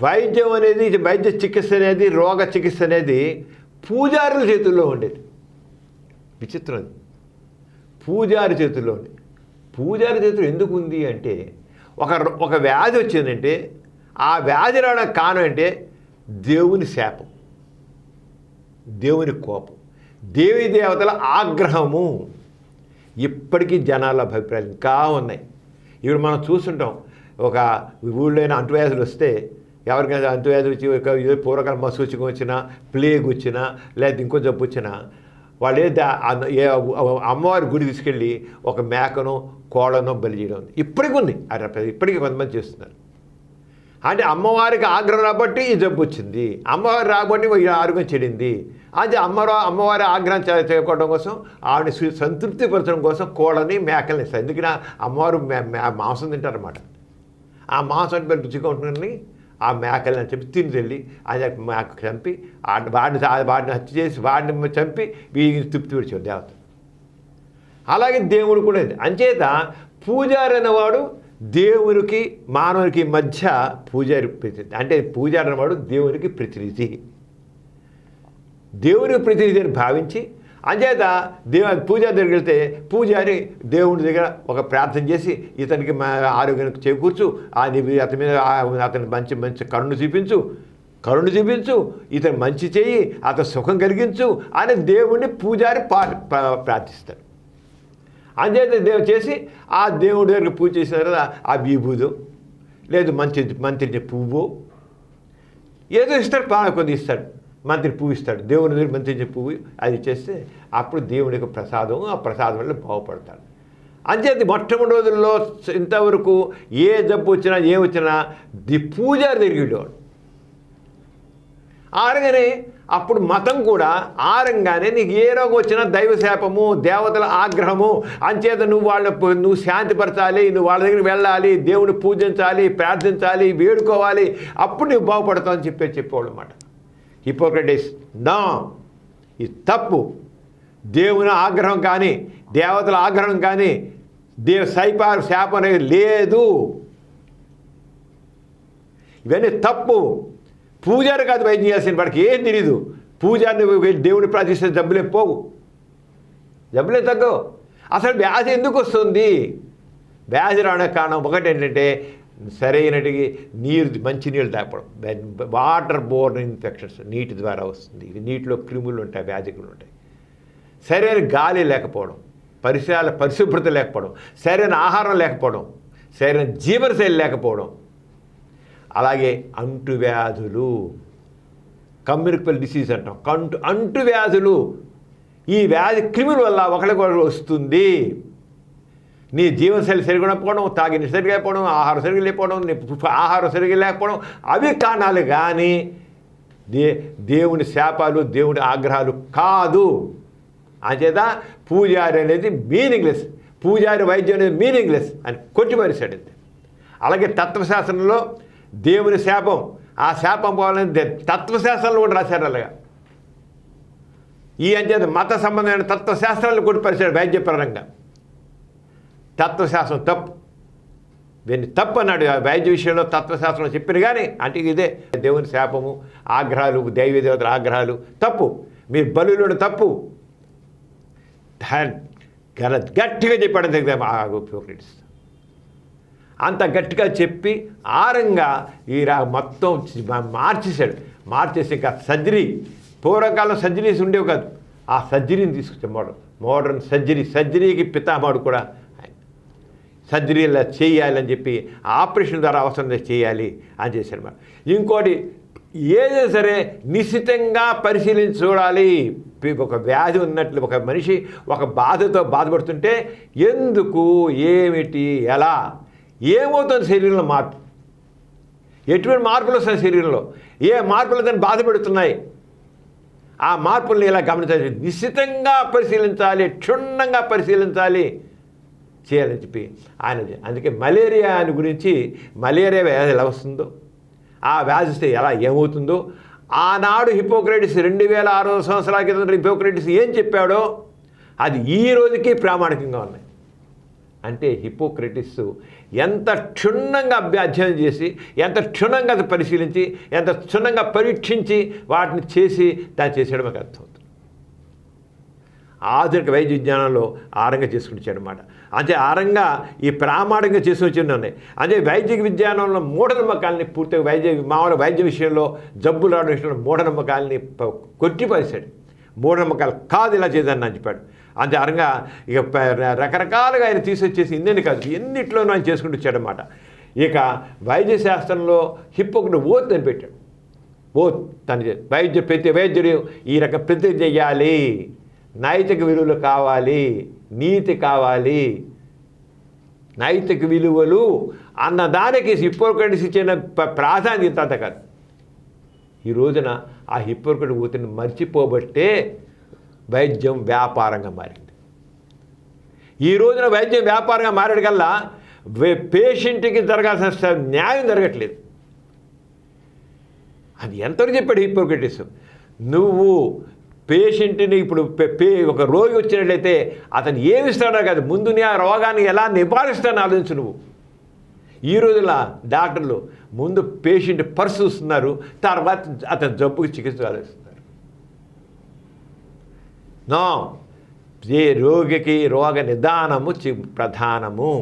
వైద్యం అనేది, వైద్య చికిత్స అనేది, రోగ చికిత్స అనేది పూజారుల చేతుల్లో ఉండేది. విచిత్రం అది. పూజారి చేతుల్లో ఉంది. పూజారి చేతులు ఎందుకు ఉంది అంటే ఒక వ్యాధి వచ్చిందంటే ఆ వ్యాధి రావడానికి కారణం అంటే దేవుని శాపం, దేవుని కోపం, దేవీ దేవతల ఆగ్రహము. ఇప్పటికీ జనాల అభిప్రాయాలు ఇంకా ఉన్నాయి. ఇప్పుడు మనం చూస్తుంటాం, ఒక ఊళ్ళో అంటువ్యాధులు వస్తే, ఎవరికైనా అంటువ్యాధులు వచ్చి పూర్వకాలం మసూచికం వచ్చినా, ప్లేగ్ వచ్చినా, లేదా ఇంకో జబ్బు వచ్చినా, వాళ్ళు అమ్మవారి గుడి తీసుకెళ్ళి ఒక మేకనో కోళ్ళనో బలి చేయడం ఉంది. ఇప్పటికీ ఉంది. ఇప్పటికీ కొంతమంది చేస్తున్నారు. అంటే అమ్మవారికి ఆగ్రహం రాబట్టి ఈ జబ్బు వచ్చింది, అమ్మవారి రాబట్టి ఈ ఆరోగ్యం చెడింది. అది అమ్మవారి ఆగ్రహం చేయడం కోసం, ఆవిడ సంతృప్తిపరచడం కోసం కోళ్ళని మేకల్ని ఇస్తారు. ఎందుకని అమ్మవారు మాంసం తింటారన్నమాట. ఆ మాంసం అంటే రుచిగా ఉంటుందని ఆ మేకల్ని అని చెప్పి తిని వెళ్ళి అది మేక చంపి వాడిని హత్య చేసి వాడిని చంపి వీడిని తృప్తి విడిచాడు దేవత. అలాగే దేవుడు కూడా ఉంది. అంచేత పూజారి అనేవాడు దేవునికి మానవునికి మధ్య పూజారి ప్రతినిధి. అంటే పూజారి అనేవాడు దేవునికి ప్రతినిధి, దేవునికి ప్రతినిధి అని భావించి, అంచేత పూజారి దగ్గరికి వెళ్తే పూజారి దేవుడి దగ్గర ఒక ప్రార్థన చేసి ఇతనికి ఆరోగ్యానికి చేకూర్చు, అతని మీద అతని మంచి కరుణ చూపించు, ఇతను మంచి చేయి, అతను సుఖం కలిగించు అని దేవుడిని పూజారి ప్రార్థిస్తాడు. అంచేత దేవుడు చేసి ఆ దేవుడి దగ్గరికి పూజ చేసిన తర్వాత ఆ విభూదో లేదు మంత్రి పువ్వు ఏదో ఇస్తాడు, కొద్ది ఇస్తాడు, మంత్రి పువ్వు ఇస్తాడు, దేవుని దగ్గర మంత్రి పువ్వు అది చేస్తే అప్పుడు దేవుడి యొక్క ప్రసాదం, ఆ ప్రసాదం వల్ల బాగుపడతాడు. అంచేది మొట్టమొదటి రోజుల్లో ఇంతవరకు ఏ జబ్బు వచ్చినా వచ్చినా పూజారి తిరిగేవాడు. ఆరంగానే అప్పుడు మతం కూడా ఆరంగానే నీకు ఏ రోగం వచ్చినా దైవశాపము, దేవతల ఆగ్రహము, అంచేత నువ్వు శాంతిపరచాలి, నువ్వు వాళ్ళ దగ్గరికి వెళ్ళాలి, దేవుని పూజించాలి, ప్రార్థించాలి, వేడుకోవాలి, అప్పుడు నువ్వు బాగుపడతావు అని చెప్పేవాడు అన్నమాట. హిపోక్రటీస్ నా ఇది తప్పు. దేవుని ఆగ్రహం కానీ దేవతల ఆగ్రహం కానీ శాపం అనేది లేదు. ఇవన్నీ తప్పు. పూజారి కాదు వైద్యం చేయాల్సిన, వాడికి ఏం తెలీదు. పూజారిని దేవుని ప్రార్థిస్తే జబ్బులే పోవు, జబ్బులే తగ్గవు. అసలు వ్యాధి ఎందుకు వస్తుంది? వ్యాధి రావడానికి కారణం ఒకటి ఏంటంటే సరైనటికి మంచి నీళ్ళు తాగడం, వాటర్ బోర్న్ ఇన్ఫెక్షన్స్ నీటి ద్వారా వస్తుంది. ఇది నీటిలో క్రిములు ఉంటాయి, వ్యాధికులు ఉంటాయి. సరైన గాలి లేకపోవడం, పరిసరాల పరిశుభ్రత లేకపోవడం, సరైన ఆహారం లేకపోవడం, సరైన జీవనశైలి లేకపోవడం, అలాగే అంటువ్యాధులు, కమ్యూనికబుల్ డిసీజ్ అంటాం, అంటువ్యాధులు. ఈ వ్యాధి క్రిముల వల్ల ఒకరికి వస్తుంది. నీ జీవనశైలి సరిగా లేకపోవడం, తాగిన సరిగా లేకపోవడం, ఆహారం సరిగా లేకపోవడం, ఆహారం సరిగా లేకపోవడం, అవి కారణాలు కానీ దేవుని శాపాలు, దేవుని ఆగ్రహాలు కాదు. అంచేత పూజారి అనేది మీనింగ్లెస్, పూజారి వైద్యం అనేది మీనింగ్లెస్ అని కొట్టిమరిశాడు. అలాగే తత్వశాస్త్రంలో దేవుని శాపం, ఆ శాపం పోవాలని తత్వశాస్త్రాలు కూడా రాశారు. అలాగా ఈ అంచేత మత సంబంధమైన తత్వశాస్త్రాలను కొట్టిపరిచాడు వైద్యపరంగా. తత్వశాస్త్రం తప్పు, దీన్ని తప్పు అన్నాడు. వైద్య విషయంలో తత్వశాస్త్రం చెప్పిన కానీ అంటే ఇదే దేవుని శాపము, ఆగ్రహాలు, దైవ దేవతల ఆగ్రహాలు తప్పు. మీరు బలులను తప్పు గట్టిగా చెప్పాడు హిపోక్రటీస్. అంత గట్టిగా చెప్పి ఆరంగా మొత్తం మార్చేశాడు. మార్చేసి ఇంకా సర్జరీ, పూర్వకాలం సర్జరీస్ ఉండేవి కాదు, ఆ సర్జరీని తీసుకొచ్చాడు. మోడర్న్ సర్జరీకి పితామహుడు కూడా సర్జరీలా చేయాలని చెప్పి ఆపరేషన్ ద్వారా అవసరం చేయాలి అని చేశాడు. మరి ఇంకోటి ఏదైనా సరే నిశ్చితంగా పరిశీలించి చూడాలి. ఒక వ్యాధి ఉన్నట్లు ఒక మనిషి ఒక బాధతో బాధపడుతుంటే ఎందుకు, ఏమిటి, ఎలా, ఏమవుతుంది శరీరంలో మార్పు, ఎటువంటి మార్పులు వస్తాయి శరీరంలో, ఏ మార్పులు దాన్ని బాధపెడుతున్నాయి, ఆ మార్పుల్ని ఇలా గమనించాలి, నిశ్చితంగా పరిశీలించాలి, క్షుణ్ణంగా పరిశీలించాలి చేయాలని చెప్పి ఆయన. అందుకే మలేరియా అని గురించి, మలేరియా వ్యాధి ఎలా వస్తుందో, ఆ వ్యాధి వస్తే ఎలా ఏమవుతుందో ఆనాడు హిపోక్రటిస్ 2600 సంవత్సరాల క్రితం హిపోక్రటిస్ ఏం చెప్పాడో అది ఈ రోజుకి ప్రామాణికంగా ఉన్నాయి. అంటే హిపోక్రటిస్ ఎంత క్షుణ్ణంగా అధ్యయనం చేసి, ఎంత క్షుణ్ణంగా పరిశీలించి, ఎంత క్షుణ్ణంగా పరీక్షించి వాటిని చేసి దాన్ని చేసేయడం మాకు అర్థమవుతుంది. ఆధునిక వైద్య విజ్ఞానంలో ఆరంగా చేసుకుంటాడనమాట. అంటే ఆరంగా ఈ ప్రామాణికంగా చేసుకొచ్చి ఉన్నాయి. అదే వైద్య విజ్ఞానంలో మూఢనమ్మకాలని పూర్తిగా మామూలు వైద్య విషయంలో జబ్బులు రావడం విషయంలో మూఢనమ్మకాలని కొట్టిపరిశాడు. మూఢనమ్మకాలు కాదు ఇలా చేద్దాన్ని అని చెప్పాడు. అంతే ఆరంగా ఇక రకరకాలుగా ఆయన తీసుకొచ్చేసి ఇన్ని కాదు ఎన్నిట్లోనూ ఆయన చేసుకుంటూ వచ్చాడనమాట. ఇక వైద్య శాస్త్రంలో హిప్పోక్రటిస్ ఓత్ అని పెట్టాడు. ఓత్ తను ప్రతి వైద్యుడు ఈ రకం ప్రతిజ్ఞ చేయాలి, నైతిక విలువలు కావాలి, నీతి కావాలి, నైతిక విలువలు అన్నదానికి హిప్పోక్రటిస్ ఇచ్చిన ప్రాధాన్యత అంత కాదు. ఈ రోజున ఆ హిప్పోక్రటిస్ ఓతుని మర్చిపోబట్టే వైద్యం వ్యాపారంగా మారింది. ఈ రోజున వైద్యం వ్యాపారంగా మారేడు కల్లా పేషెంట్కి జరగాల్సిన న్యాయం జరగట్లేదు. అది ఎంతవరకు చెప్పాడు హిప్పోక్రటిస్. నువ్వు పేషెంట్ని ఇప్పుడు ఒక రోగి వచ్చినట్లయితే అతను ఏమి ఇస్తాడో కాదు, ముందు నీ ఆ రోగాన్ని ఎలా నివారిస్తానో ఆలోచించు నువ్వు. ఈ రోజుల డాక్టర్లు ముందు పేషెంట్ పర్సు చూస్తున్నారు, తర్వాత అతని జబ్బుకి చికిత్స ఆలోచిస్తున్నారు. నో, ఏ రోగికి రోగ నిదానము ప్రధానము.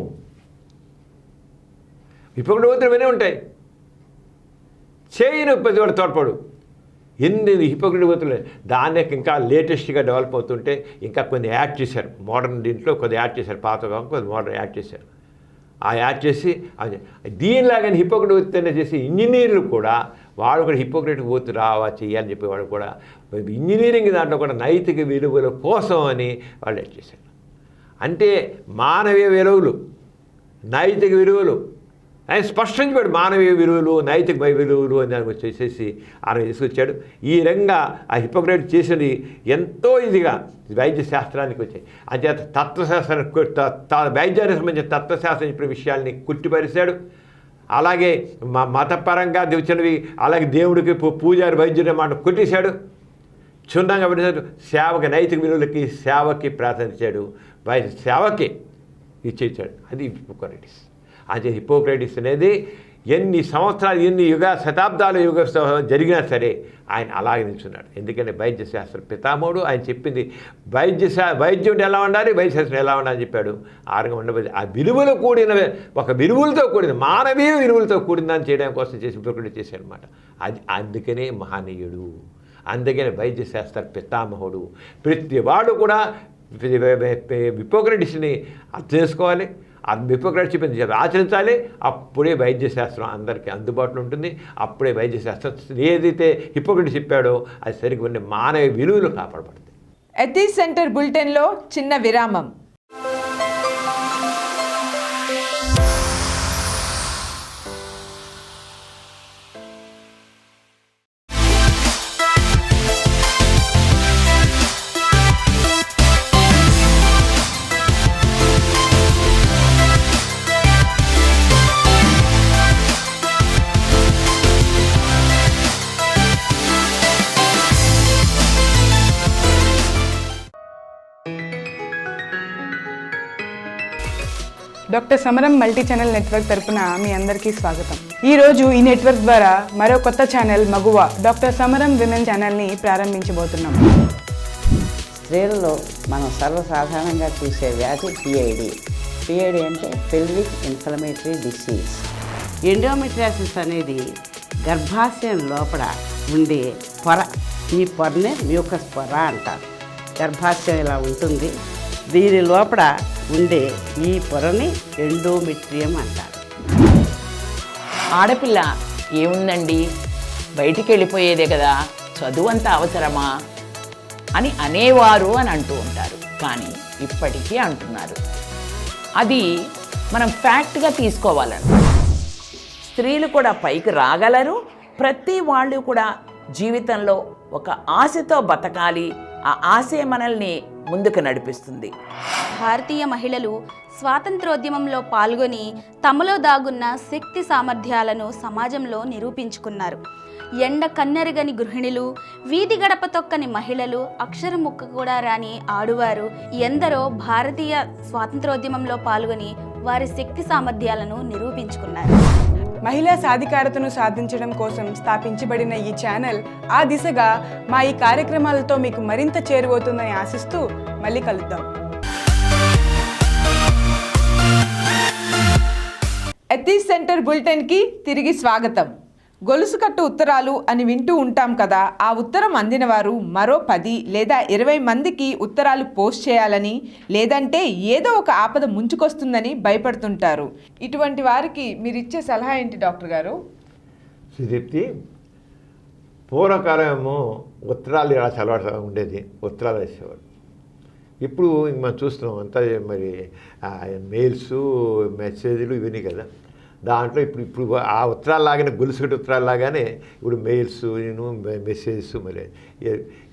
హిప్పోక్రటిస్ వినే ఉంటాయి, చేయను ప్రతి వాడు తోడ్పడు. ఎన్ని హిప్పోక్రటిస్ దాన్ని ఇంకా లేటెస్ట్గా డెవలప్ అవుతుంటే ఇంకా కొన్ని యాడ్ చేశారు. మోడర్న్ దీంట్లో కొద్ది యాడ్ చేశారు, పాతగా కొద్ది మోడర్న్ యాడ్ చేశారు. ఆ యాడ్ చేసి దీనిలాగానే హిప్పోక్రటిస్ చేసి ఇంజనీర్లు కూడా వాడు కూడా హిప్పోక్రటిస్ ఓతు చేయాలని చెప్పి వాడు కూడా ఇంజనీరింగ్ దాంట్లో కూడా నైతిక విలువల కోసం అని వాళ్ళు యాడ్ చేశారు. అంటే మానవీయ విలువలు, నైతిక విలువలు ఆయన స్పష్టం చెప్పాడు. మానవీయ విలువలు, నైతిక విలువలు అని దానికి వచ్చేసేసి ఆయన తీసుకొచ్చాడు. ఈ రంగా ఆ హిప్పోక్రటిస్ చేసేది ఎంతో ఇదిగా వైద్య శాస్త్రానికి వచ్చాయి. అంచేత తత్వశాస్త్రానికి వైద్యానికి సంబంధించిన తత్వశాస్త్రం చెప్పిన విషయాల్ని కుట్టిపరిశాడు. అలాగే మతపరంగా వచ్చినవి, అలాగే దేవుడికి పూజారి వైద్యుడి మాట కొట్టేశాడు. క్షుణ్ణంగా పెట్టేశాడు. సేవకి, నైతిక విలువలకి, సేవకి ప్రాధాన్యత ఇచ్చాడు. సేవకి ఇచ్చేసాడు. అది హిప్పోక్రటిస్. అదే హిప్పోక్రటిస్ అనేది ఎన్ని సంవత్సరాలు, ఎన్ని శతాబ్దాలు జరిగినా సరే ఆయన అలాగే నిల్చున్నాడు. ఎందుకంటే వైద్య శాస్త్ర పితామహుడు. ఆయన చెప్పింది వైద్యుడు ఎలా ఉండాలి, వైద్యశాస్త్రం ఎలా ఉండాలని చెప్పాడు. ఆరంగా ఉండబోదు ఆ విలువలు కూడిన, ఒక విలువలతో కూడిన, మానవీయ విలువలతో కూడిందని చేయడం కోసం చేసి హిప్పోక్రటిస్ చేశాడు అనమాట. అది అందుకనే మహనీయుడు, అందుకనే వైద్య శాస్త్ర పితామహుడు. ప్రతి వాడు కూడా హిప్పోక్రటిస్ని అర్థం చేసుకోవాలి, ఆ హిప్పోక్రటిస్ చెప్పింది ఆచరించాలి. అప్పుడే వైద్యశాస్త్రం అందరికీ అందుబాటులో ఉంటుంది. అప్పుడే వైద్యశాస్త్రం ఏదైతే హిప్పోక్రటిస్ చెప్పాడో అది సరిగ్గా ఉన్న మానవ విలువలు కాపాడబడుతుంది. ఎథిక్స్ సెంటర్ బులెటిన్లో చిన్న విరామం. డాక్టర్ సమరం మల్టీ ఛానల్ నెట్వర్క్ తరపున మీ అందరికీ స్వాగతం. ఈరోజు ఈ నెట్వర్క్ ద్వారా మరో కొత్త ఛానల్ మగువ డాక్టర్ సమరం విమెన్ ఛానల్ని ప్రారంభించబోతున్నాం. స్త్రీలలో మనం సర్వసాధారణంగా చూసే వ్యాధి పిఐడి. పిఐడి అంటే పెల్విక్ ఇన్ఫ్లమేటరీ డిసీజ్. ఎండోమెట్రియాసిస్ అనేది గర్భాశయం లోపల ఉండే పొర. ఈ పొరనే మ్యూకస్ పొర అంటారు. గర్భాశయం ఇలా ఉంటుంది. దీని లోపల ఉండే ఈ పొరని ఎండోమెట్రియం అంటారు. ఆడపిల్ల ఏముందండి, బయటికి వెళ్ళిపోయేదే కదా, చదువంతా అవసరమా అని అనేవారు అని అంటూ ఉంటారు. కానీ ఇప్పటికీ అంటున్నారు. అది మనం ఫ్యాక్ట్గా తీసుకోవాలండి. స్త్రీలు కూడా పైకి రాగలరు. ప్రతి వాళ్ళు కూడా జీవితంలో ఒక ఆశతో బతకాలి. ఆ ఆశే మనల్ని ముందుకు నడిపిస్తుంది. భారతీయ మహిళలు స్వాతంత్రోద్యమంలో పాల్గొని తమలో దాగున్న శక్తి సామర్థ్యాలను సమాజంలో నిరూపించుకున్నారు. ఎండ కన్నెరగని గృహిణులు, వీధి గడప తొక్కని మహిళలు, అక్షరం ముక్క కూడా రాని ఆడువారు ఎందరో భారతీయ స్వాతంత్రోద్యమంలో పాల్గొని వారి శక్తి సామర్థ్యాలను నిరూపించుకున్నారు. మహిళా సాధికారతను సాధించడం కోసం స్థాపించబడిన ఈ ఛానల్ ఆ దిశగా మా ఈ కార్యక్రమాలతో మీకు మరింత చేరువవుతుందని ఆశిస్తూ మళ్ళీ కలుద్దాం. ఎథీస్ సెంటర్ బులెటిన్కి తిరిగి స్వాగతం. గొలుసు కట్టు ఉత్తరాలు అని వింటూ ఉంటాం కదా. ఆ ఉత్తరం అందిన వారు మరో 10 లేదా 20 మందికి ఉత్తరాలు పోస్ట్ చేయాలని, లేదంటే ఏదో ఒక ఆపద ముంచుకొస్తుందని భయపడుతుంటారు. ఇటువంటి వారికి మీరు ఇచ్చే సలహా ఏంటి డాక్టర్ గారు? సుదీప్తి, పూర్వకాలమేమో ఉత్తరాలు ఇలా చదవడం ఉండేది, ఉత్తరాలు వేసేవారు. ఇప్పుడు మనం చూస్తున్నాం అంతా మరి మెయిల్స్, మెసేజ్లు ఇవన్నీ కదా. దాంట్లో ఇప్పుడు ఆ ఉత్తరాలు లాగానే, గొలుసుకట్టు ఉత్తరాలు లాగానే ఇప్పుడు మెయిల్స్, మెసేజెస్. మరి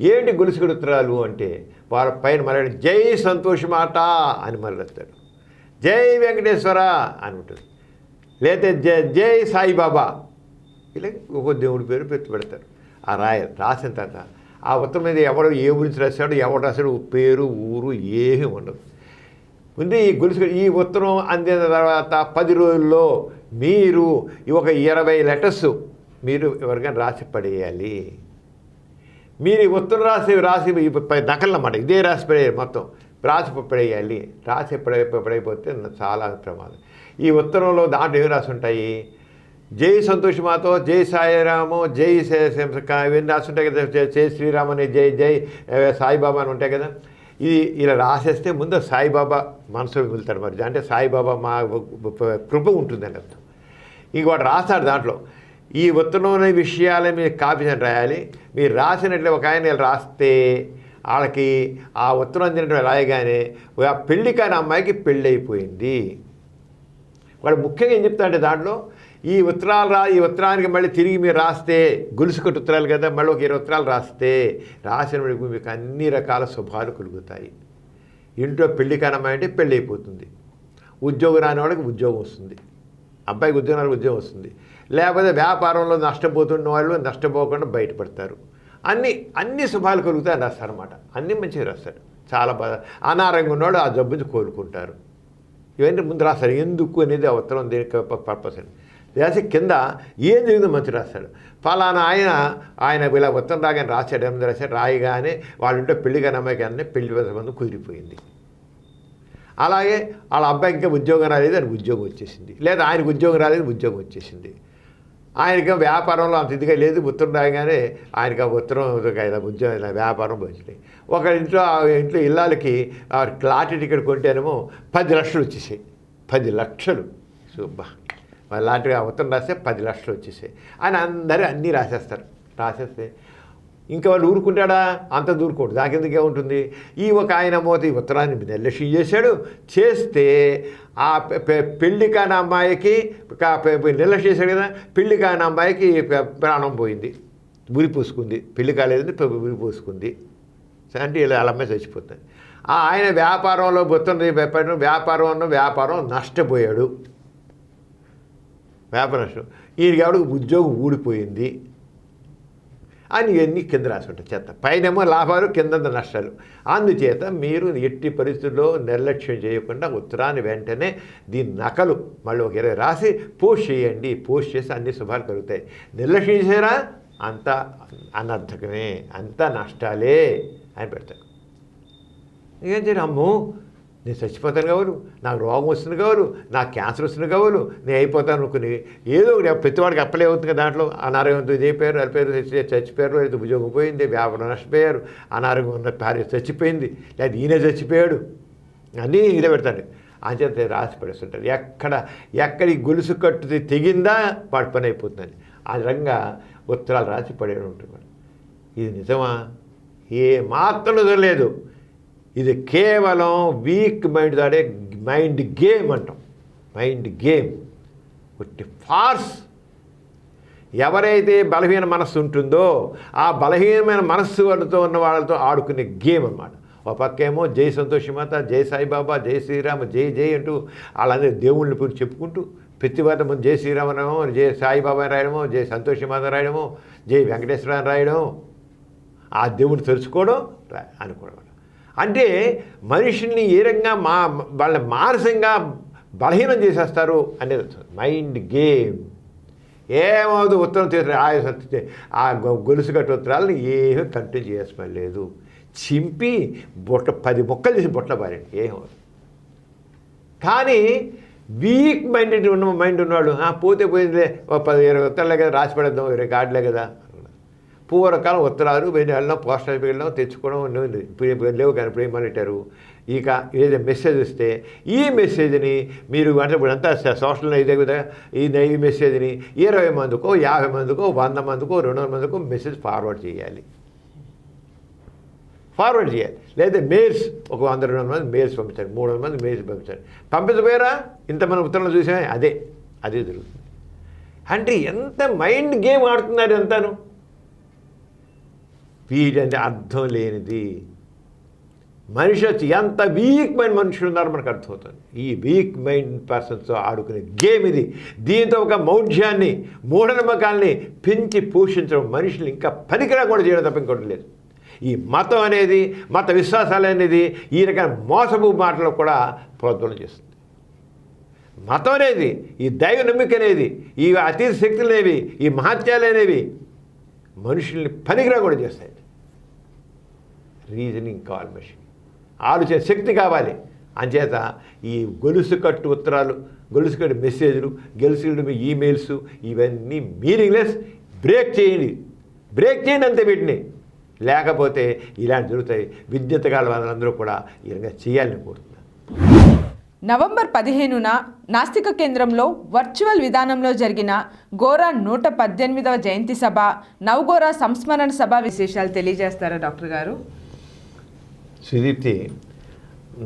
ఏంటి గొలుసుకట్టు ఉత్తరాలు అంటే వాళ్ళ పైన మళ్ళీ జై సంతోష్ మాట అని మళ్ళీ, జై వెంకటేశ్వర అని ఉంటుంది, లేకపోతే జై సాయిబాబా, ఇలా ఒక్కో దేవుడి పేరు పెడతారు. ఆ రాసిన తర్వాత ఆ ఉత్తరం మీద ఎవడు ఏ గురించి రాశాడు, ఎవడు రాశాడు, పేరు, ఊరు ఏమీ ఉండదు. ముందు ఈ ఈ ఉత్తరం అందిన తర్వాత 10 రోజుల్లో మీరు ఒక 20 లెటర్స్ మీరు ఎవరికైనా రాసి పడేయాలి. మీరు ఈ ఉత్తరం రాసి నకలు అన్నమాట, ఇదే రాసి పడేయాలి, మొత్తం రాసి పడేయాలి. రాసి పడైపోతే చాలా ప్రమాదం. ఈ ఉత్తరంలో దాంట్లో ఏమి రాసి ఉంటాయి? జై సంతోష్ మాతో, జై సాయిరాము, జై ఇవన్నీ రాసి ఉంటాయి కదా. జై శ్రీరామ్ అని, జై జై సాయిబాబా అని ఉంటాయి కదా. ఇది ఇలా రాసేస్తే ముందు సాయిబాబా మనసులో వెళ్తాడు. మరి అంటే సాయిబాబా మా కృప ఉంటుందని అర్థం. ఇంక వాడు రాస్తాడు దాంట్లో ఈ ఉత్తరంలోని విషయాలని మీరు కాపీ రాయాలి. మీరు రాసినట్లు ఒక ఆయన రాస్తే వాళ్ళకి ఆ ఉత్తరం అందినట్టు రాయగానే ఆ పెళ్లి కాని అమ్మాయికి పెళ్ళి అయిపోయింది. వాడు ముఖ్యంగా ఏం చెప్తాడంటే దాంట్లో ఈ ఉత్తరానికి మళ్ళీ తిరిగి మీరు రాస్తే, గొలుసుకట్టు ఉత్తరాలు కదా, మళ్ళీ ఒక 20 ఉత్తరాలు రాసిన మీకు అన్ని రకాల శుభాలు కలుగుతాయి. ఇంట్లో పెళ్లి కానమ్మాయి అంటే పెళ్ళి అయిపోతుంది, ఉద్యోగం రాని వాళ్ళకి ఉద్యోగం వస్తుంది, అబ్బాయికి ఉద్యోగం రాని ఉద్యోగం వస్తుంది, లేకపోతే వ్యాపారంలో నష్టపోతున్న వాళ్ళు నష్టపోకుండా బయటపడతారు. అన్ని శుభాలు కలుగుతాయని రాస్తారన్నమాట. అన్నీ మంచిగా రాస్తారు. చాలా బాగా అనారోగ్యం ఉన్నవాడు ఆ జబ్బు నుంచి కోలుకుంటారు. ఇవన్నీ ముందు రాస్తారు. ఎందుకు అనేది ఆ ఉత్తరం దేనికి పర్పస్ అని రాసి కింద ఏం జరిగిందో మంచి రాస్తాడు. ఫలానా ఆయన ఇలా ఉత్తరం రాగానే రాశాడు, ఏమైనా రాశాడు. రాయగానే వాళ్ళ ఇంట్లో పెళ్లి కాని అమ్మాయికి అన్నీ పెళ్లి సంబంధం కుదిరిపోయింది. అలాగే వాళ్ళ అబ్బాయికి ఇంకా ఉద్యోగం రాలేదు, అని ఉద్యోగం వచ్చేసింది. లేదా ఆయనకు ఉద్యోగం రాలేదు, ఉద్యోగం వచ్చేసింది. ఆయనకి వ్యాపారంలో అంత ఇదిగా లేదు, ఉత్తరం రాగానే ఆయనకి ఆ ఉత్తరం ఉద్యోగం వ్యాపారం వచ్చినాయి. ఒక ఇంట్లో ఇళ్ళకి లాటరీ టికెట్ కొంటేనేమో 10 లక్షలు వచ్చేసాయి. 10 లక్షలు సుబ్బా వాళ్ళ లాటరీ ఆ ఉత్తరం రాస్తే 10 లక్షలు వచ్చేసాయి. ఆయన అందరూ అన్నీ రాసేస్తే ఇంకా వాళ్ళు ఊరుకుంటాడా? అంత దూరుకోడు. దాని కిందకే ఉంటుంది. ఒక ఆయన ఈ ఉత్తరాన్ని నిర్లక్ష్యం చేస్తే ఆ పెళ్లి కాని అమ్మాయికి నిర్లక్ష్యం చేశాడు కదా, పెళ్లి కాని అమ్మాయికి ప్రాణం పోయింది, ఉరి పూసుకుంది. పెళ్లి కాలేదని ఉరి పూసుకుంది అంటే ఇలా అమ్మాయి చచ్చిపోతుంది. ఆయన వ్యాపారంలో ఉత్తరం వ్యాపారం నష్టపోయాడు. వ్యాపారం నష్టం. ఈయనకి ఎవరికి ఉద్యోగం ఊడిపోయింది అని ఇవన్నీ కింద రాసి ఉంటాయి. చెత్త పైనేమో లాభాలు, కింద నష్టాలు. అందుచేత మీరు ఎట్టి పరిస్థితుల్లో నిర్లక్ష్యం చేయకుండా ఉత్తరాన్ని వెంటనే దీని నకలు మళ్ళీ ఒక 20 రాసి పోస్ట్ చేయండి. పోస్ట్ చేసి అన్ని శుభాలు కలుగుతాయి. నిర్లక్ష్యం చేసారా అంతా అనర్థకమే, అంతా నష్టాలే అని పెడతారు. ఏం చేయాలి? అమ్మో నేను చచ్చిపోతాను కావాలి, నాకు రోగం వస్తుంది కావాలి, నాకు క్యాన్సర్ వస్తుంది కావాలి, నేను అయిపోతాను అనుకుని ఏదో ఒకటి ప్రతివాడికి అప్లై అవుతుంది కదా. దాంట్లో అనారోగ్యంతో ఇదైపోయారు, అల్లిపోయారు, చచ్చిపోయారు, లేదా ఉద్యోగం పోయింది, వ్యాపారం నష్టపోయారు, అనారోగ్యం ఉన్న భార్య చచ్చిపోయింది, లేదా ఈయన చచ్చిపోయాడు, అన్నీ ఇదే పెడతాడు. అంచేత రాసి పడేస్తుంటారు. ఎక్కడి గొలుసు కట్టు తెగిందా వాడి పని అయిపోతుందని ఆ రకంగా ఉత్తరాలు రాసి పడేయడం ఉంటుంది. ఇది నిజమా? ఏ మాత్రం లేదు. ఇది కేవలం వీక్ మైండ్ ఆడే మైండ్ గేమ్ అంటాం. మైండ్ గేమ్ ఒకటి ఫార్స్. ఎవరైతే బలహీన మనస్సు ఉంటుందో ఆ బలహీనమైన మనస్సు వాళ్ళతో ఉన్న వాళ్ళతో ఆడుకునే గేమ్ అన్నమాట. ఒక పక్కేమో జై సంతోషి మాత, జై సాయిబాబా, జై శ్రీరామ, జై జై అంటూ వాళ్ళందరూ దేవుళ్ళని పూర్తి చెప్పుకుంటూ ప్రతి వారి ముందు జై శ్రీరామ రాయడమో, జై సాయిబాబా రాయడమో, జై సంతోషి మాత రాయడమో, జై వెంకటేశ్వర రాయడం, ఆ దేవుడిని తెలుసుకోవడం అనుకోవడం. అంటే మనిషిని ఏ రకంగా వాళ్ళ మానసికంగా బలహీనం చేసేస్తారు అనేది మైండ్ గేమ్. ఏమవుదు ఉత్తరం తీసి ఆ గొలుసు కట్టు ఉత్తరాలను ఏమీ కంటిన్యూ చేసుకోవడం లేదు. చింపి 10 ముక్కలు చేసి బొట్ల పారండి, ఏమవుతుంది. కానీ వీక్ మైండ్ ఉన్నవాడు పోతే పోయిందిలే, 10-20 ఉత్తరాలే కదా రాసి పడేద్దాం, 20 కార్డులే కదా. పూర్వకాలం ఉత్తరాలు వెళ్ళడం, పోస్ట్ ఆఫీస్కి వెళ్ళడం, తెచ్చుకోవడం ఇప్పుడు లేవు. కానీ ఇప్పుడు ఏమనిటారు, ఇక ఏదైనా మెసేజ్ వస్తే ఈ మెసేజ్ని మీరు అంటే ఇప్పుడు అంతా సోషల్ ఇదే కదా, ఈ మెసేజ్ని 20 మందికో, 50 మందికో, 100 మందికో, 200 మందికో మెసేజ్ ఫార్వర్డ్ చేయాలి. లేదా మెయిల్స్ ఒక 100-200 మంది మెయిల్స్ పంపించారు, 300 మంది మెయిల్స్ పంపించారు. పంపించబోయారా ఇంతమంది ఉత్తరాలు చూసామే, అదే జరుగుతుంది. అంటే ఎంత మైండ్ గేమ్ ఆడుతున్నారు అంతాను. వీటంటే అర్థం లేనిది. మనిషి వచ్చి ఎంత వీక్ మైండ్ మనుషులు ఉన్నారో మనకు అర్థమవుతుంది. ఈ వీక్ మైండ్ పర్సన్స్తో ఆడుకునే గేమ్ ఇది. దీంతో ఒక మౌఢ్యాన్ని, మూఢనమ్మకాల్ని పెంచి పోషించడం, మనుషులు ఇంకా పనికిరా కూడా చేయడం తప్ప ఇంకోటి లేదు. ఈ మతం అనేది, మత విశ్వాసాలు అనేది ఈ రకమైన మోసపు మాటలు కూడా ప్రోద్బలం చేస్తుంది. మతం అనేది, ఈ దైవ నమ్మిక అనేది, ఈ అతీత శక్తులు అనేవి, ఈ మహత్యాలు అనేవి మనుషుల్ని పనికిరా కూడా చేస్తాయి. రీజనింగ్ కావాలి, మనిషి ఆలోచన శక్తి కావాలి. అంచేత ఈ గొలుసు కట్టు ఉత్తరాలు, గొలుసు కట్టు మెసేజ్లు, గొలుసు ఈమెయిల్స్ ఇవన్నీ మీనింగ్లెస్. బ్రేక్ చేయండి అంతే వీటిని. లేకపోతే ఇలాంటి జరుగుతాయి. విద్యుత్గాల వాళ్ళందరూ కూడా ఈ విధంగా చేయాలని కోరుతున్నారు. నవంబర్ 15న నాస్తిక కేంద్రంలో వర్చువల్ విధానంలో జరిగిన గోరా 118వ జయంతి సభ, నవగోరా సంస్మరణ సభ విశేషాలు తెలియజేస్తారా డాక్టర్ గారు? సుదీప్తి,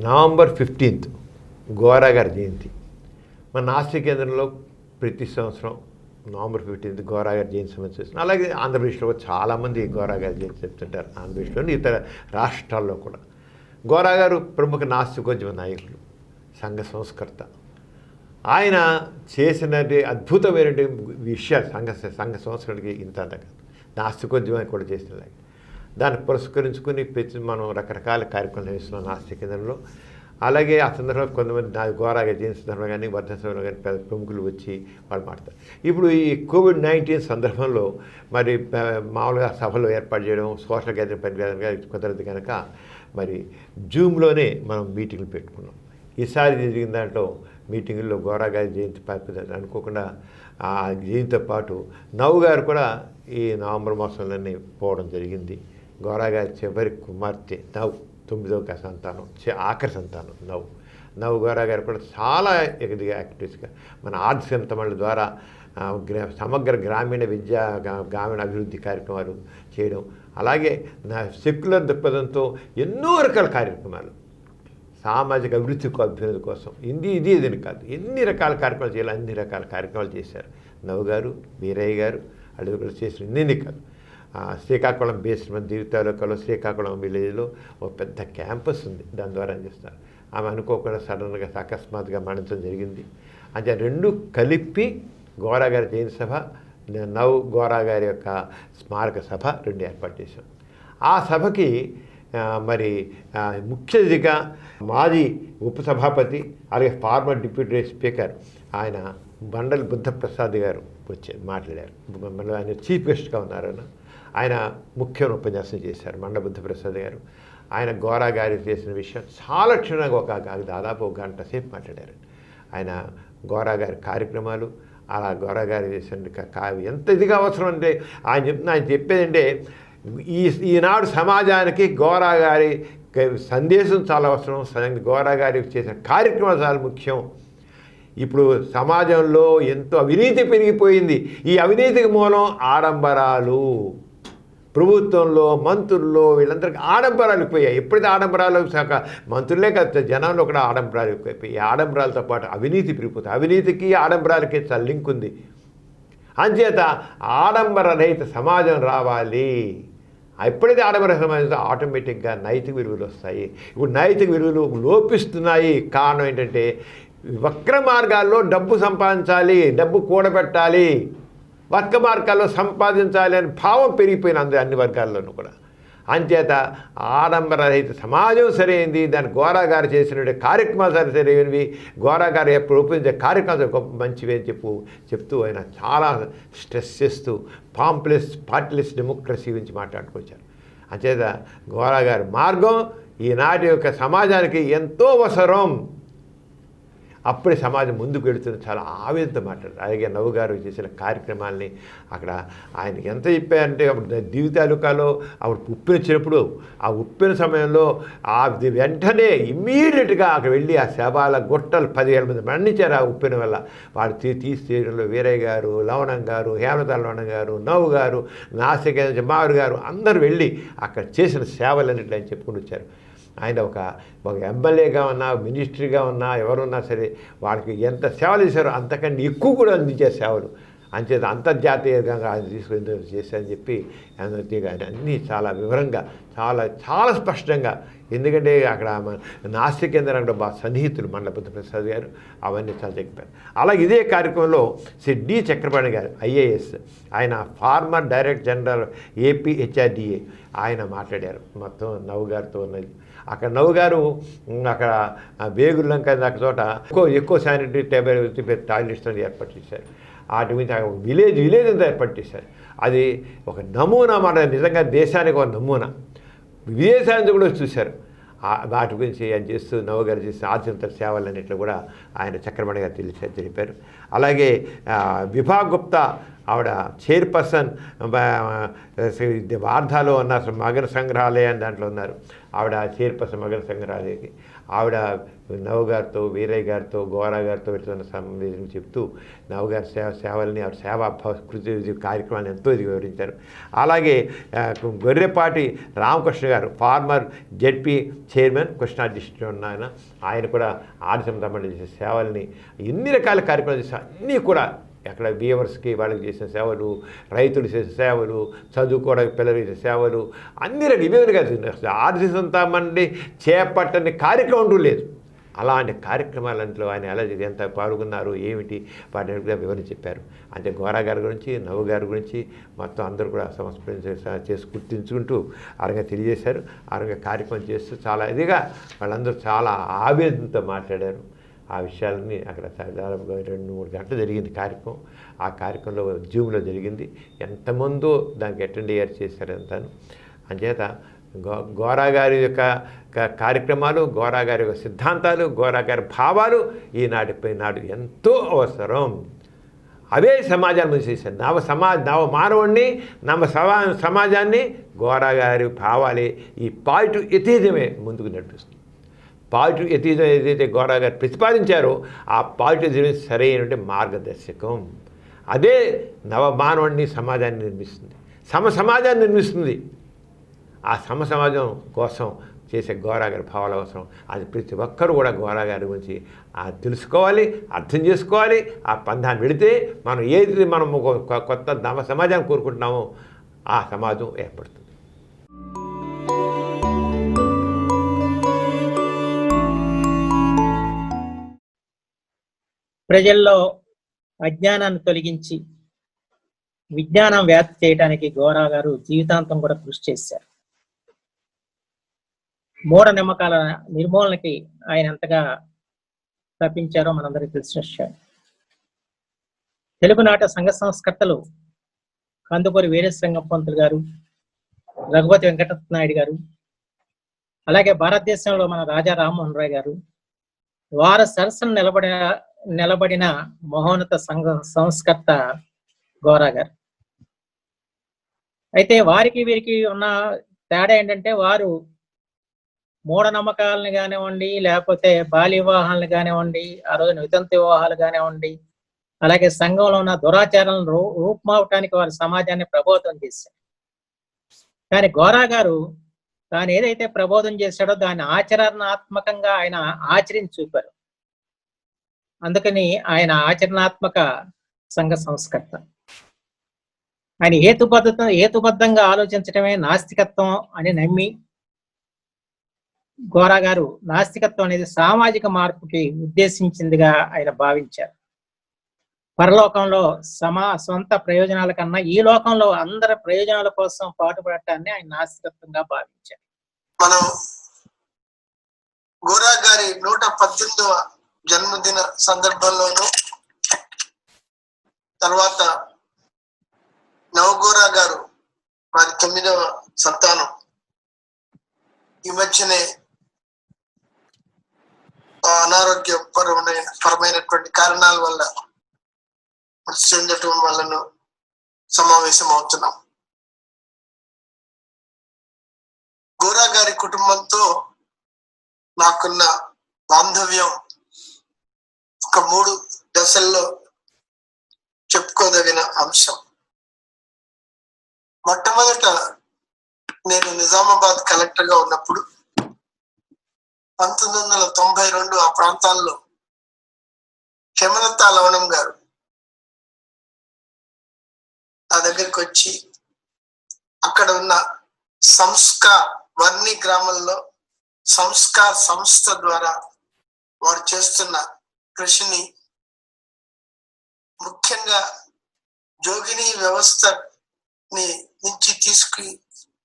నవంబర్ 15th గోరా గారి జయంతి. మన నాస్తిక కేంద్రంలో ప్రతి సంవత్సరం నవంబర్ 15th గోరా గారి జయంతి సంవత్సరం. అలాగే ఆంధ్రప్రదేశ్లో చాలామంది గోరా గారి జయంతి చెప్తుంటారు. ఆంధ్రప్రదేశ్లోని ఇతర రాష్ట్రాల్లో కూడా. గోరా గారు ప్రముఖ నాస్తికోద్యమ నాయకులు, సంఘ సంస్కర్త. ఆయన చేసినటువంటి అద్భుతమైనటువంటి విషయాలు సంఘ సంస్కరణకి ఇంత నాస్తికోద్యమం కూడా చేసిన దాన్ని పురస్కరించుకుని మనం రకరకాల కార్యక్రమాలు నిర్వహిస్తున్నాం నాస్తిక కేంద్రంలో. అలాగే ఆ సందర్భంలో కొంతమంది గోరా గారి జయంతి సందర్భంలో కానీ, వర్ధన సభలో కానీ పెద్ద ప్రముఖులు వచ్చి వాళ్ళు మాట్లాడతారు. ఇప్పుడు ఈ COVID-19 సందర్భంలో మరి మామూలుగా సభలు ఏర్పాటు చేయడం, సోషల్ గ్యాదరింగ్ పని కుదరదు కనుక మరి జూమ్లోనే మనం మీటింగ్లు పెట్టుకున్నాం. ఈసారి జరిగిన దాంట్లో మీటింగుల్లో గోరా గారి జయంతి అనుకోకుండా ఆ జయంతితో పాటు నవ్వు గారు కూడా ఈ నవంబర్ మాసంలోనే పోవడం జరిగింది. గోరా గారి చివరి కుమార్తె నవ్వు, 9వ సంతానం, ఆఖరి సంతానం నవ్వు గోరా గారు కూడా చాలా ఎదిగా యాక్టివిటీస్గా మన ఆర్ట్స్ సంతమల ద్వారా సమగ్ర గ్రామీణ గ్రామీణ అభివృద్ధి కార్యక్రమాలు చేయడం, అలాగే సెక్యులర్ దృక్పథంతో ఎన్నో రకాల కార్యక్రమాలు సామాజిక అభివృద్ధి కోసం ఇదని కాదు, ఎన్ని రకాల కార్యక్రమాలు చేయాలి, అన్ని రకాల కార్యక్రమాలు చేశారు నవ్వు గారు, వీరయ్య గారు. అడుగు కూడా చేసిన ఇన్ని కాదు. శ్రీకాకుళం బేస్డ్ మన తాలూకాలో శ్రీకాకుళం విలేజ్లో ఒక పెద్ద క్యాంపస్ ఉంది, దాని ద్వారా చేస్తారు. ఆమె అనుకోకుండా సడన్గా అకస్మాత్తుగా మరణించడం జరిగింది. అంటే రెండు కలిపి గోరా గారి జయంతి సభ, గోరా గారి యొక్క స్మారక సభ రెండు ఏర్పాటు చేశాం. ఆ సభకి మరి ముఖ్య అతిథిగా మాజీ ఉపసభాపతి, అలాగే ఫార్మర్ డిప్యూటీ స్పీకర్ ఆయన బండలి బుద్ధప్రసాద్ గారు వచ్చి మాట్లాడారు. ఆయన చీఫ్ గెస్ట్గా ఉన్నారు. ఆయన ముఖ్యమైన ఉపన్యాసం చేశారు మండ బుద్ధప్రసాద్ గారు. ఆయన గోరా గారి చేసిన విషయం చాలా క్షుణ్ణంగా దాదాపు 1 గంట సేపు మాట్లాడారు. ఆయన గోరా గారి కార్యక్రమాలు, అలా గోరా గారు చేసిన ఎంత ఇదిగా అవసరం అంటే ఆయన చెప్పేదంటే ఈనాడు సమాజానికి గోరా గారి సందేశం చాలా అవసరం. గోరా గారి చేసిన కార్యక్రమాలు చాలా ముఖ్యం. ఇప్పుడు సమాజంలో ఎంతో అవినీతి పెరిగిపోయింది. ఈ అవినీతికి మూలం ఆడంబరాలు. ప్రభుత్వంలో మంత్రుల్లో వీళ్ళందరికీ ఆడంబరాలు ఎక్కువయ్యాయి. ఎప్పుడైతే ఆడంబరాలు మంత్రులే కాదు, జనంలో కూడా ఆడంబరాలు ఎక్కువైపోయి, ఈ ఆడంబరాలతో పాటు అవినీతి పెరిగిపోతుంది. అవినీతికి ఆడంబరాలకి చాలా లింక్ ఉంది. అంచేత ఆడంబర రహిత సమాజం రావాలి. ఎప్పుడైతే ఆడంబర సమాజంతో ఆటోమేటిక్గా నైతిక విలువలు వస్తాయి. ఇప్పుడు నైతిక విలువలు లోపిస్తున్నాయి. కారణం ఏంటంటే వక్ర మార్గాల్లో డబ్బు సంపాదించాలి, డబ్బు కూడబెట్టాలి, వక్ర మార్గాల్లో సంపాదించాలి అనే భావం పెరిగిపోయిన అన్ని వర్గాల్లోనూ కూడా. అంచేత ఆడంబర రహిత సమాజం సరైనది. దాని గోరా గారు చేసిన కార్యక్రమాలు సరైనవి, గోరా గారు ఎప్పుడు రూపొందించే కార్యక్రమాలు గొప్ప మంచివి అని చెప్తూ ఆయన చాలా స్ట్రెస్ చేస్తూ పార్టీలెస్ డెమోక్రసీ గురించి మాట్లాడుకొచ్చారు. అంచేత గోరా గారి మార్గం ఈనాటి యొక్క సమాజానికి ఎంతో అవసరం. అప్పుడే సమాజం ముందుకు వెళుతున్న చాలా ఆవేదనతో మాట్లాడారు. అలాగే నవ్వు గారు చేసిన కార్యక్రమాలని అక్కడ ఆయన ఎంత చెప్పారంటే, అప్పుడు దివి తాలూకాలో అప్పుడు ఉప్పెన వచ్చినప్పుడు ఆ ఉప్పెన సమయంలో వెంటనే ఇమ్మీడియట్గా అక్కడ వెళ్ళి ఆ శవాల గుట్టలు 10,000 మంది మరణించారు ఆ ఉప్పెన వల్ల. వాడు తీసేయడంలో వీరయ్య గారు, లవణం గారు, హేమలత లవణం గారు, నవ్వు గారు, నాసిక మారు గారు అందరూ వెళ్ళి అక్కడ చేసిన సేవలన్నింటినీ ఆయన చెప్పుకుంటూ వచ్చారు. ఆయన ఒక ఎమ్మెల్యేగా ఉన్నా, మినిస్ట్రీగా ఉన్నా, ఎవరున్నా సరే వాళ్ళకి ఎంత సేవలు చేశారో అంతకంటే ఎక్కువ కూడా అందించే సేవలు. అంచేత అంతర్జాతీయంగా ఆయన తీసుకుని చేశారని చెప్పి ఆయన అన్నీ చాలా వివరంగా చాలా స్పష్టంగా, ఎందుకంటే అక్కడ నాస్తిక కేంద్రంలో బాగా సన్నిహితులు మండల బుద్ధప్రసాద్ గారు అవన్నీ చాలా చెప్పారు. అలాగే ఇదే కార్యక్రమంలో శ్రీ డి చక్రపాణి గారు ఐఏఎస్, ఆయన former director general AP HRDA, ఆయన మాట్లాడారు మొత్తం నవ్వు గారితో ఉన్నది. అక్కడ నవ్వు గారు అక్కడ వేగుల్లంక అక్కడ చోట ఎక్కువ శానిటరీ టాయిలెట్స్ అని ఏర్పాటు చేశారు. వాటి మీద విలేజ్ అంతా ఏర్పాటు చేశారు. అది ఒక నమూనా మాట, నిజంగా దేశానికి ఒక నమూనా. విదేశానికి కూడా చూశారు. వాటి గురించి ఆయన చేస్తూ నవ్వు గారు చేసిన ఆచరిత సేవలన్నింటిలో కూడా ఆయన చక్రపాణి గారు తెలిపారు. అలాగే విభా గుప్తా ఆవిడ చైర్పర్సన్ వార్ధాలో ఉన్న మగన సంగ్రహాలయం దాంట్లో ఉన్నారు. ఆవిడ చైర్పర్సన్ మగన సంగ్రహాలయకి ఆవిడ నవ్వు గారితో, వీరయ్య గారితో, గోరా గారితో పెడుతున్న సందేశం చెప్తూ నవ్వు గారి సేవల్ని ఆవిడ సేవా కృతి కార్యక్రమాన్ని ఎంతో ఇది వివరించారు. అలాగే Gorrepati Ramakrishna garu former ZP chairman Krishna district ఉన్న ఆయన కూడా ఆర్య సంబంధించిన చేసే సేవల్ని ఎన్ని రకాల కార్యక్రమాలు చేశారు. అన్నీ కూడా అక్కడ వీవర్స్కి వాళ్ళకి చేసిన సేవలు, రైతులు చేసిన సేవలు, చదువుకోవడానికి పిల్లలకి చేసే సేవలు, అన్ని రకాల ఇవేమి కాదు. ఆర్య సంతామండి చేపట్టని కార్యక్రమం అంటూ లేదు. అలాంటి కార్యక్రమాలంట్లో ఆయన ఎలా ఎంత పాల్గొన్నారు, ఏమిటి వాటి వివరించి చెప్పారు. అంటే గోరా గారి గురించి, నవ్వు గారి గురించి మొత్తం అందరూ కూడా చేసి గుర్తించుకుంటూ అరగా తెలియజేశారు. అరగా కార్యక్రమం చేస్తూ చాలా ఇదిగా వాళ్ళందరూ చాలా ఆవేదనతో మాట్లాడారు. ఆ విషయాలని అక్కడ దాదాపుగా 2-3 గంటలు జరిగింది కార్యక్రమం. ఆ కార్యక్రమంలో జూమ్లో జరిగింది. ఎంతమందో దానికి అటెండ్ అయ్యారు, చేశారు అంతాను. అంచేత గోరా గారి యొక్క కార్యక్రమాలు, గోరా గారి యొక్క సిద్ధాంతాలు, గోరా గారి భావాలు ఈనాడు ఎంతో అవసరం. అవే సమాజాన్ని ముందు చేశారు. నవ మానవుడిని, సమాజాన్ని గోరా గారి భావాలే ఈ పాజిటివ్ ఎథిజమే ముందుకు నడిపిస్తుంది. పాజిటివ్ ఎథిజం ఏదైతే గోరా గారు ప్రతిపాదించారో ఆ పాజిటివ్ సరైన మార్గదర్శకం. అదే నవమానవుడిని, సమాజాన్ని నిర్మిస్తుంది, సమాజాన్ని నిర్మిస్తుంది. ఆ సమాజం కోసం చేసే గోరా గారి భావాల అవసరం. అది ప్రతి ఒక్కరూ కూడా గోరా గారి గురించి తెలుసుకోవాలి, అర్థం చేసుకోవాలి. ఆ పంధాన్ని వెళితే మనం ఏది మనం కొత్త నవ సమాజాన్ని కోరుకుంటున్నామో ఆ సమాజం ఏర్పడుతుంది. ప్రజల్లో అజ్ఞానాన్ని తొలగించి విజ్ఞానం వ్యాప్తి చేయడానికి గోరా గారు జీవితాంతం కూడా కృషి చేశారు. మూఢనమ్మకాల నిర్మూలనకి ఆయన ఎంతగా తప్పించారో మనందరికీ తెలిసిన విషయం. తెలుగునాట సంఘ సంస్కర్తలు కందుకూరి వీరేశలింగం పంతులు గారు, రఘుపతి వెంకటనాయుడు గారు, అలాగే భారతదేశంలో మన రాజా రామ్మోహన్ రాయ్ గారు, వారు సరసన నిలబడిన మహోన్నత సంస్కర్త గోరా గారు. అయితే వారికి వీరికి ఉన్న తేడా ఏంటంటే, వారు మూఢనమ్మకాలను కానివ్వండి, లేకపోతే బాల్య వివాహాలను కానివ్వండి, ఆ రోజున వితంతు వివాహాలు కానివ్వండి, అలాగే సంఘంలో ఉన్న దురాచారాలను రూపుమావటానికి వారు సమాజాన్ని ప్రబోధం చేశారు. కానీ గోరా గారు తాను ఏదైతే ప్రబోధం చేశాడో దాన్ని ఆచరణాత్మకంగా ఆయన ఆచరించి చూపారు. అందుకని ఆయన ఆచరణాత్మక సంఘ సంస్కర్త. ఆయన హేతుబద్ధంగా ఆలోచించడమే నాస్తికత్వం అని నమ్మి గోరా గారు నాస్తికత్వం అనేది సామాజిక మార్పుకి ఉద్దేశించిందిగా ఆయన భావించారు. పరలోకంలో సొంత ప్రయోజనాల కన్నా ఈ లోకంలో అందరి ప్రయోజనాల కోసం పాటుపడటాన్ని ఆయన నాస్తికత్వంగా భావించారు. మనం గోరా గారి 118వ జన్మదిన సందర్భంలోనూ, తర్వాత నవగోరా గారు వారి 9వ సంతానం ఈ మధ్యనే అనారోగ్యపరమైనటువంటి కారణాల వల్ల మృతి చెందటం వలన సమావేశం అవుతున్నాం. గోరా గారి కుటుంబంతో నాకున్న బాంధవ్యం ఒక 3 దశల్లో చెప్పుకోదగిన అంశం. మొట్టమొదట నేను నిజామాబాద్ కలెక్టర్ గా ఉన్నప్పుడు 1992 ఆ ప్రాంతాల్లో హేమలత లవణం గారు నా దగ్గరికి వచ్చి అక్కడ ఉన్న వర్ణి గ్రామంలో సంస్కార్ సంస్థ ద్వారా వారు చేస్తున్న కృషిని, ముఖ్యంగా జోగిని వ్యవస్థని నుంచి తీసుకు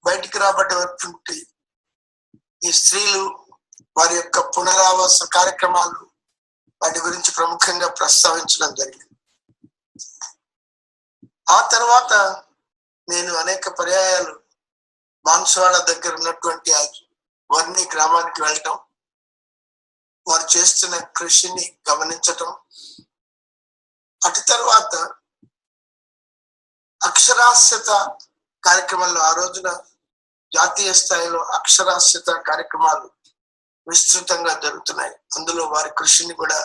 బయటికి రాబడ్డటువంటి ఈ స్త్రీలు వారి యొక్క పునరావాస కార్యక్రమాలు, వాటి గురించి ప్రముఖంగా ప్రస్తావించడం జరిగింది. ఆ తర్వాత నేను అనేక పర్యాయాలు బాన్స్వాడ దగ్గర ఉన్నటువంటి ఆ వర్ణి గ్రామానికి వెళ్ళటం, వారు చేస్తున్న కృషిని గమనించటం, అటు తర్వాత అక్షరాస్యత కార్యక్రమాల్లో ఆ రోజున జాతీయ స్థాయిలో అక్షరాస్యత కార్యక్రమాలు విస్తృతంగా జరుగుతున్నాయి. అందులో వారి కృషిని కూడా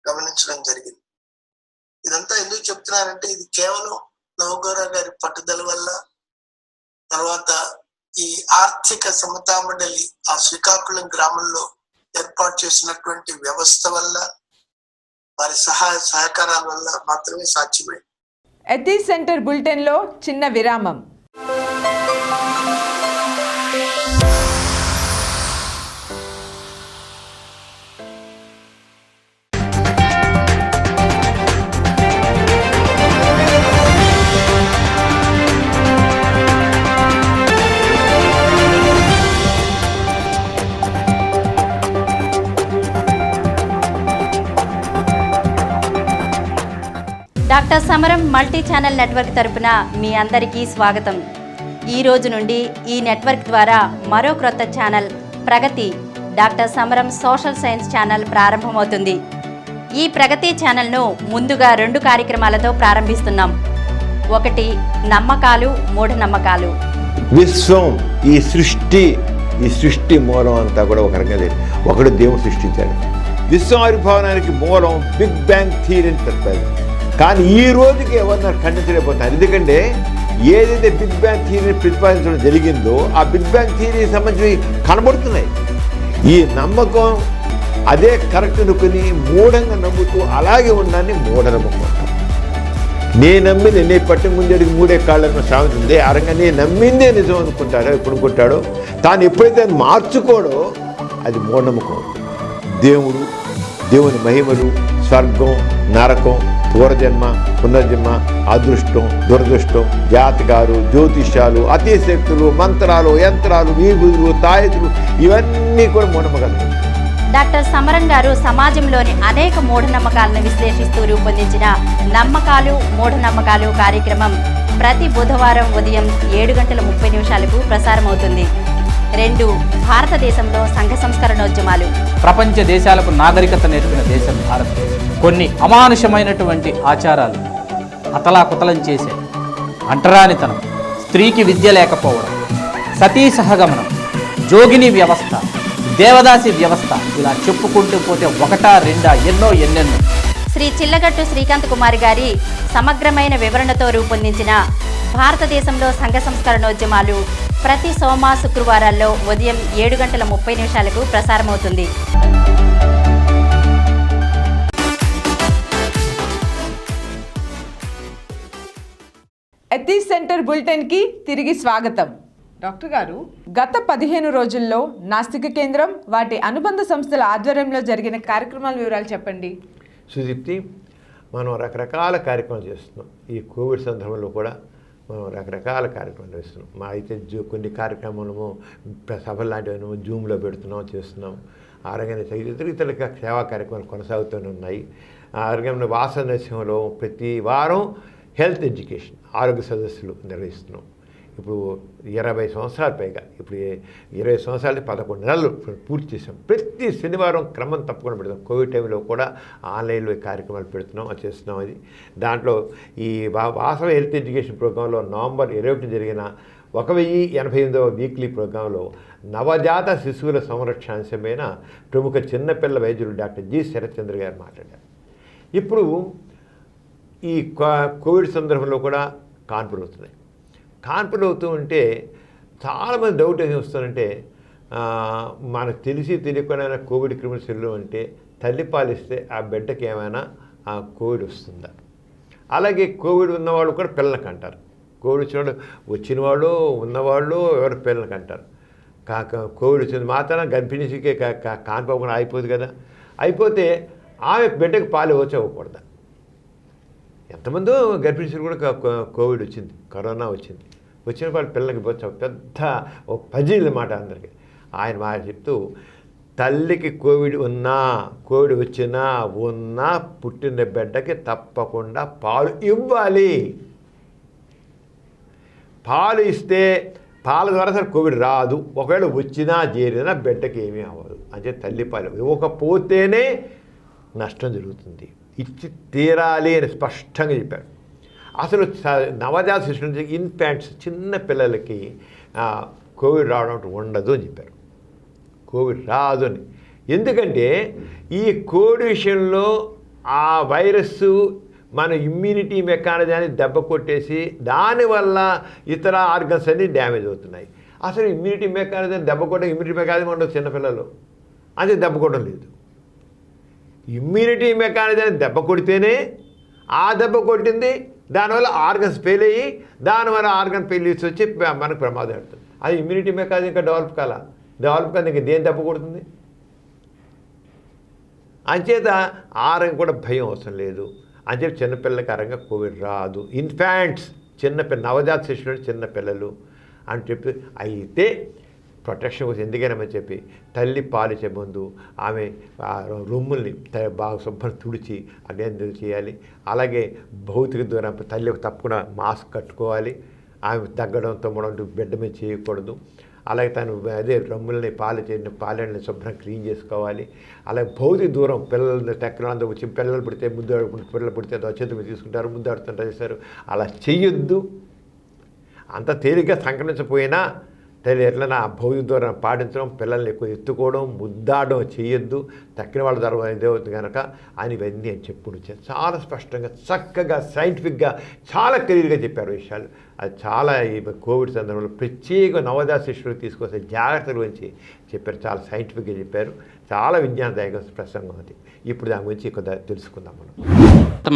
గమనించడం జరిగింది. ఇదంతా ఎందుకు చెప్తున్నానంటే, ఇది కేవలం నవగోరా గారి పట్టుదల వల్ల, తర్వాత ఈ ఆర్థిక సమతా మండలి ఆ శ్రీకాకుళం గ్రామంలో ఏర్పాటు చేసినటువంటి వ్యవస్థ వల్ల, వారి సహకారాల వల్ల మాత్రమే సాధ్యమైంది. ఎథిక్స్ సెంటర్ బులెటిన్లో చిన్న విరామం. డాక్టర్ సమరం మల్టీ ఛానల్ నెట్వర్క్ తరపున మీ అందరికీ స్వాగతం. ఈ రోజు నుండి ఈ నెట్వర్క్ ద్వారా మరో క్రొత్త ఛానల్ ప్రగతి డాక్టర్ సమరం సోషల్ సైన్స్ ఛానల్ ప్రారంభమవుతుంది. ఈ ప్రగతి ఛానల్ను ముందుగా 2 కార్యక్రమాలతో ప్రారంభిస్తున్నాం. ఒకటి నమ్మకాలు, మూఢనమ్మకాలు. విశ్వం, ఈ సృష్టి మూలం అంతా కూడా ఒక రకంగా లేదు. ఒకడు దేవుడు సృష్టించాడు. విశ్వం ఆవిర్భావానికి మూలం బిగ్ బ్యాంగ్ థియరీ అని చెప్పారు. కానీ ఈ రోజుకి ఎవరన్నా ఖండించలేకపోతున్నారు. ఎందుకంటే ఏదైతే బిగ్ బ్యాంగ్ థియరీని ప్రతిపాదించడం జరిగిందో ఆ బిగ్ బ్యాంగ్ థియరీకి సంబంధించి కనబడుతున్నాయి. ఈ నమ్మకం అదే కరెక్ట్ అనుకుని మూఢంగా నమ్ముతూ అలాగే ఉండాలని మూఢనమ్మకం అంటారు. నేను నమ్మింది నే పట్టి ముందడికి 3 కాళ్ళను సాగుతుంది. ఆ రంగా నేను నమ్మిందే నిజం అనుకుంటాడో ఎప్పుడు అనుకుంటాడో, తాను ఎప్పుడైతే మార్చుకోడో అది మూఢనమ్మకం. దేవుని మహిమలు, స్వర్గం, నరకం, పూర్వజన్మ, పునర్జన్మ, అదృష్టం, దురదృష్టం, జాతకాలు, జ్యోతిష్యాలు, అతిశక్తులు, మంత్రాలు, యంత్రాలు, వీగుదులు, తాయతులు, ఇవన్నీ కూడా మూఢనమ్మకాలు. డాక్టర్ సమరం గారు సమాజంలోని అనేక మూఢనమ్మకాలను విశ్లేషిస్తూ రూపొందించిన నమ్మకాలు, మూఢనమ్మకాలు కార్యక్రమం ప్రతి బుధవారం ఉదయం 7:30 ప్రసారమవుతుంది. 2 భారతదేశంలో సంఘ సంస్కరణోద్యమాలు. ప్రపంచ దేశాలకు నాగరికత నేర్పిన దేశం భారతదేశం. కొన్ని అమానుషమైనటువంటి ఆచారాలు అతలాకుతలం చేసే అంటరానితనం, స్త్రీకి విద్య లేకపోవడం, సతీ సహగమనం, జోగిని వ్యవస్థ, దేవదాసి వ్యవస్థ, ఇలా చెప్పుకుంటూ పోతే ఒకటా రెండా ఎన్నెన్నో. శ్రీ చిల్లగట్టు శ్రీకాంత్ కుమార్ గారి సమగ్రమైన వివరణతో రూపొందించిన భారతదేశంలో సంఘ సంస్కరణోద్యమాలు ప్రతి సోమ శుక్రవారాల్లో ఉదయం 7:30 ప్రసారమవుతుంది. ఎథిక్స్ సెంటర్ బులెటిన్కి తిరిగి స్వాగతం. డాక్టర్ గారు, గత 15 రోజుల్లో నాస్తిక కేంద్రం వాటి అనుబంధ సంస్థల ఆధ్వర్యంలో జరిగిన కార్యక్రమాల వివరాలు చెప్పండి. సుదీప్తి, మనం రకరకాల కార్యక్రమాలు చేస్తున్నాం. ఈ కోవిడ్ సందర్భంలో కూడా మనం రకరకాల కార్యక్రమాలు చేస్తున్నాం. మా అయితే కొన్ని కార్యక్రమాలను సభలు లాంటివి జూమ్లో పెడుతున్నాం, చేస్తున్నాం. ఆరోగ్య ఇతర సేవా కార్యక్రమాలు కొనసాగుతూనే ఉన్నాయి. ఆరోగ్య వాస నరసింహంలో ప్రతి వారం హెల్త్ ఎడ్యుకేషన్ ఆరోగ్య సదస్సులు నిర్వహిస్తున్నాం. ఇప్పుడు 20 సంవత్సరాల పైగా, ఇప్పుడు 20 సంవత్సరాలు 11 నెలలు పూర్తి చేసాం. ప్రతి శనివారం క్రమం తప్పకుండా పెడతాం. కోవిడ్ టైంలో కూడా ఆన్లైన్లో ఈ కార్యక్రమాలు పెడుతున్నాం, చేస్తున్నాం. అది దాంట్లో ఈ వాసవ హెల్త్ ఎడ్యుకేషన్ ప్రోగ్రాంలో నవంబర్ 21 జరిగిన 1088వ వీక్లీ ప్రోగ్రాంలో నవజాత శిశువుల సంరక్షణ అంశమైన ప్రముఖ చిన్నపిల్ల వైద్యులు డాక్టర్ జి శరత్చంద్ర గారు మాట్లాడారు. ఇప్పుడు ఈ కోవిడ్ సందర్భంలో కూడా కాన్పులు అవుతున్నాయి. కాన్పులు అవుతూ ఉంటే చాలామంది డౌట్ ఏమి వస్తుందంటే, మనకు తెలియకుండా కోవిడ్ క్రిమినల్స్ వెళ్ళు అంటే తల్లి పాలిస్తే ఆ బిడ్డకి ఏమైనా ఆ కోవిడ్ వస్తుందా? అలాగే కోవిడ్ ఉన్నవాళ్ళు కూడా పిల్లలకి అంటారు. కోవిడ్ వచ్చిన వాళ్ళు ఉన్నవాళ్ళు ఎవరు పిల్లలకి అంటారు. కోవిడ్ వచ్చింది మాత్రం గర్భిణీకి కాన్పకుండా అయిపోదు కదా. అయిపోతే ఆమె బిడ్డకి పాలు ఇవ్వకూడదా? ఎంతమందో గర్భిణీలు కూడా కోవిడ్ వచ్చింది, కరోనా వచ్చింది. వచ్చిన వాళ్ళు పిల్లలకి పెద్ద ఒక పజిల్ మాట అందరికీ. ఆయన మాట చెప్తూ, తల్లికి కోవిడ్ ఉన్నా పుట్టిన బిడ్డకి తప్పకుండా పాలు ఇవ్వాలి. పాలు ఇస్తే పాల ద్వారా సరే కోవిడ్ రాదు. ఒకవేళ వచ్చినా చేరినా బిడ్డకి ఏమీ అవ్వదు. అంటే తల్లి పాలు ఇవ్వకపోతేనే నష్టం జరుగుతుంది. ఇచ్చి తీరాలి అని స్పష్టంగా చెప్పారు. అసలు నవజాత శిశువులు ఇన్ఫాంట్స్ చిన్న పిల్లలకి కోవిడ్ రావడం ఉండదు అని చెప్పారు. కోవిడ్ రాదు అని. ఎందుకంటే ఈ కోవిడ్ విషయంలో ఆ వైరస్ మన ఇమ్యూనిటీ మెకానిజాన్ని దెబ్బ కొట్టేసి దానివల్ల ఇతర ఆర్గన్స్ అన్నీ డ్యామేజ్ అవుతున్నాయి. అసలు ఇమ్యూనిటీ మెకానిజం దెబ్బ కొట్టే ఇమ్యూనిటీ మెకానిజం ఉండదు చిన్నపిల్లలు, అది దెబ్బ కొట్టడం లేదు. ఇమ్యూనిటీ మెకానిజాన్ని దెబ్బ కొడితేనే ఆ దెబ్బ కొట్టింది, దానివల్ల ఆర్గన్స్ ఫెయిల్ అయ్యి దానివల్ల ఆర్గన్ ఫెయిల్యూర్స్ వచ్చి మనకు ప్రమాదం పడుతుంది. అది ఇమ్యూనిటీ మెకానిజం ఇంకా డెవలప్ కాదు. ఇంకా దేని దెబ్బ కొడుతుంది? అంచేత ఆరోగ్యం కూడా భయం అవసరం లేదు. అంచేత చిన్నపిల్లలకి ఆరోగ్యంగా కోవిడ్ రాదు. ఇన్ఫాంట్స్ నవజాత శిశువులు చిన్నపిల్లలు అని చెప్పి అయితే ప్రొటెక్షన్ కోసం ఎందుకైనా చెప్పి తల్లి పాలిచ్చే ముందు ఆమె రొమ్ముల్ని బాగా శుభ్రం తుడిచి అన్ని చేయాలి. అలాగే భౌతిక దూరం తల్లి తప్పకుండా మాస్క్ కట్టుకోవాలి. ఆమె తగ్గడం తుమ్మడం బిడ్డ మీద చేయకూడదు. అలాగే తను రొమ్ముల్ని పాలెళ్ళని శుభ్రం క్లీన్ చేసుకోవాలి. అలాగే భౌతిక దూరం పిల్లల్ని టెక్నాలజీ వచ్చి పిల్లలు పుడితే పిల్లలు పుడితే చేతులు తీసుకుంటారు, ముద్దాడుతుంటారు చేస్తారు. అలా చెయ్యొద్దు. అంత తేలిగ్గా సంక్రమించకపోయినా తల్లి ఎట్లన్నా భౌతిక దూరం పాటించడం, పిల్లల్ని ఎక్కువ ఎత్తుకోవడం, ముద్దాడడం చేయొద్దు. తక్కిన వాళ్ళ ద్వారా ఇదే అవుతుంది కనుక అని ఇవన్నీ అని చెప్పుడు చాలా స్పష్టంగా చక్కగా సైంటిఫిక్గా చాలా క్లియర్గా చెప్పారు విషయాలు. అది చాలా ఈ కోవిడ్ సందర్భంలో ప్రత్యేక నవజాత శిశువులకు తీసుకొచ్చే జాగ్రత్తల గురించి చెప్పారు. చాలా సైంటిఫిక్గా చెప్పారు. చాలా విజ్ఞానదాయక ప్రసంగం అది. ఇప్పుడు దాని గురించి కొంత తెలుసుకుందాం మనం.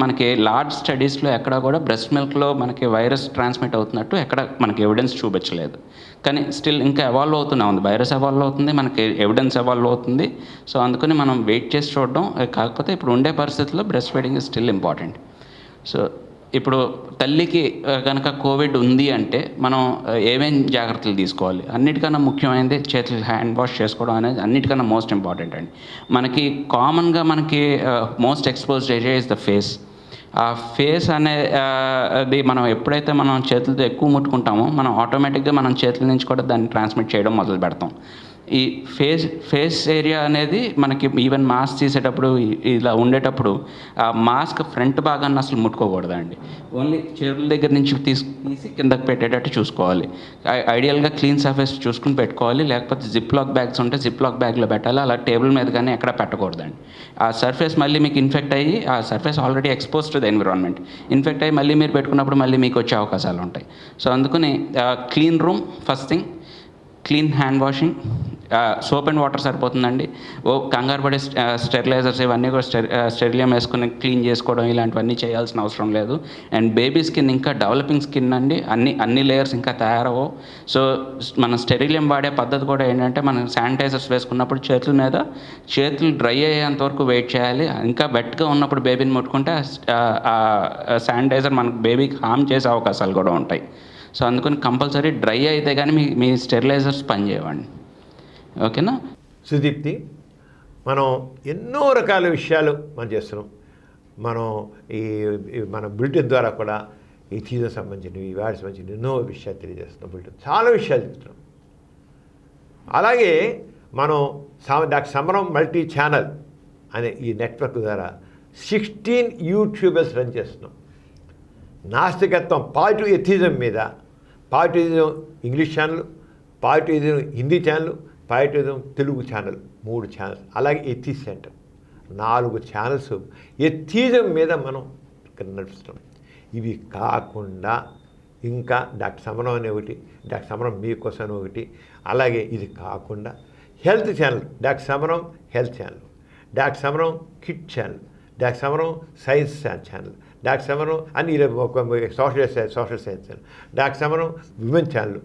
మనకి లార్జ్ స్టడీస్లో ఎక్కడ కూడా బ్రెస్ట్ మిల్క్లో మనకి వైరస్ ట్రాన్స్మిట్ అవుతున్నట్టు ఎక్కడ మనకి ఎవిడెన్స్ చూపించలేదు. కానీ స్టిల్ ఇంకా ఎవాల్వ్ అవుతూనే ఉంది. వైరస్ ఎవాల్వ్ అవుతుంది, మనకి ఎవిడెన్స్ ఎవాల్వ్ అవుతుంది. సో అందుకని మనం వెయిట్ చేసి చూడడం. కాకపోతే ఇప్పుడు ఉండే పరిస్థితుల్లో breast feeding is still important. So ఇప్పుడు తల్లికి కనుక కోవిడ్ ఉంది అంటే మనం ఏమేం జాగ్రత్తలు తీసుకోవాలి? అన్నిటికన్నా ముఖ్యమైనది చేతులు హ్యాండ్ వాష్ చేసుకోవడం అనేది అన్నిటికన్నా మోస్ట్ ఇంపార్టెంట్ అండి. మనకి కామన్గా మనకి most exposed area is the face. ఆ ఫేస్ అది మనం ఎప్పుడైతే మనం చేతులతో ఎక్కువ ముట్టుకుంటామో మనం ఆటోమేటిక్గా మనం చేతుల నుంచి కూడా దాన్ని ట్రాన్స్మిట్ చేయడం మొదలు పెడతాం. ఈ ఫేస్ ఏరియా అనేది మనకి ఈవెన్ మాస్క్ తీసేటప్పుడు ఇలా ఉండేటప్పుడు ఆ మాస్క్ ఫ్రంట్ భాగాన్ని అసలు ముట్టుకోకూడదండి. ఓన్లీ చేతుల దగ్గర నుంచి తీసి కిందకి పెట్టేటట్టు చూసుకోవాలి. ఐడియల్గా క్లీన్ సర్ఫేస్ చూసుకుని పెట్టుకోవాలి. లేకపోతే జిప్ లాక్ బ్యాగ్స్ ఉంటే జిప్ లాక్ బ్యాగ్లో పెట్టాలి. అలా టేబుల్ మీద కానీ ఎక్కడ పెట్టకూడదండి. ఆ సర్ఫేస్ మళ్ళీ మీకు ఇన్ఫెక్ట్ అయ్యి ఆ surface already expose to the environment infect అయ్యి మళ్ళీ మీరు పెట్టుకున్నప్పుడు మళ్ళీ మీకు వచ్చే అవకాశాలు ఉంటాయి. సో అందుకని clean room first thing, clean hand washing, soap and water సరిపోతుందండి. కంగారు పడే స్టెరిలైజర్స్ ఇవన్నీ కూడా స్టెరిలియం వేసుకుని క్లీన్ చేసుకోవడం ఇలాంటివన్నీ చేయాల్సిన అవసరం లేదు. అండ్ బేబీ స్కిన్ ఇంకా డెవలపింగ్ స్కిన్ అండి, అన్ని లేయర్స్ ఇంకా తయారవో. సో మనం స్టెరిలియం వాడే పద్ధతి కూడా ఏంటంటే మనం శానిటైజర్స్ వేసుకున్నప్పుడు చేతులు డ్రై అయ్యేంత వరకు వెయిట్ చేయాలి. ఇంకా వెట్గా ఉన్నప్పుడు బేబీని ముట్టుకుంటే శానిటైజర్ మనకు బేబీకి హామ్ చేసే అవకాశాలు కూడా ఉంటాయి. సో అందుకని కంపల్సరీ డ్రై అయితే కానీ మీ స్టెరిలైజర్స్ పనిచేయవండి. ఓకేనా? సుదీప్తి, మనం ఎన్నో రకాల విషయాలు మనం చేస్తున్నాం. మనం మన బులెటిన్ ద్వారా కూడా ఈ సీజన్ సంబంధించినవి, ఈ వాటికి సంబంధించిన ఎన్నో విషయాలు తెలియజేస్తున్నాం. బులెటిన్ చాలా విషయాలు చెప్తున్నాం. అలాగే మనం డాక్టర్ సమరం మల్టీ ఛానల్ అనే ఈ నెట్వర్క్ ద్వారా 16 యూట్యూబర్స్ రన్ చేస్తున్నాం. నాస్తికత్వం, పాజిటివ్ ఎథిజం మీద, positivism English channel, positivism Hindi channel, positivism Telugu channel, 3 channels. అలాగే ఎథిక్స్ సెంటర్ 4 ఛానల్స్ ఎథిజం మీద మనం నడుపుతున్నాం. ఇవి కాకుండా ఇంకా డాక్టర్ సమరం అనే ఒకటి, డాక్టర్ సమరం మీకోసం అని ఒకటి, అలాగే ఇది కాకుండా హెల్త్ ఛానల్, డాక్టర్ సమరం హెల్త్ ఛానల్, డాక్టర్ సమరం కిడ్ ఛానల్, డాక్టర్ సమరం సైన్స్ ఛానల్, డాక్టర్ సమరం అన్ని సోషల్ సైన్స్ ఛానల్, డాక్టర్ సమరం విమెన్ ఛానల్,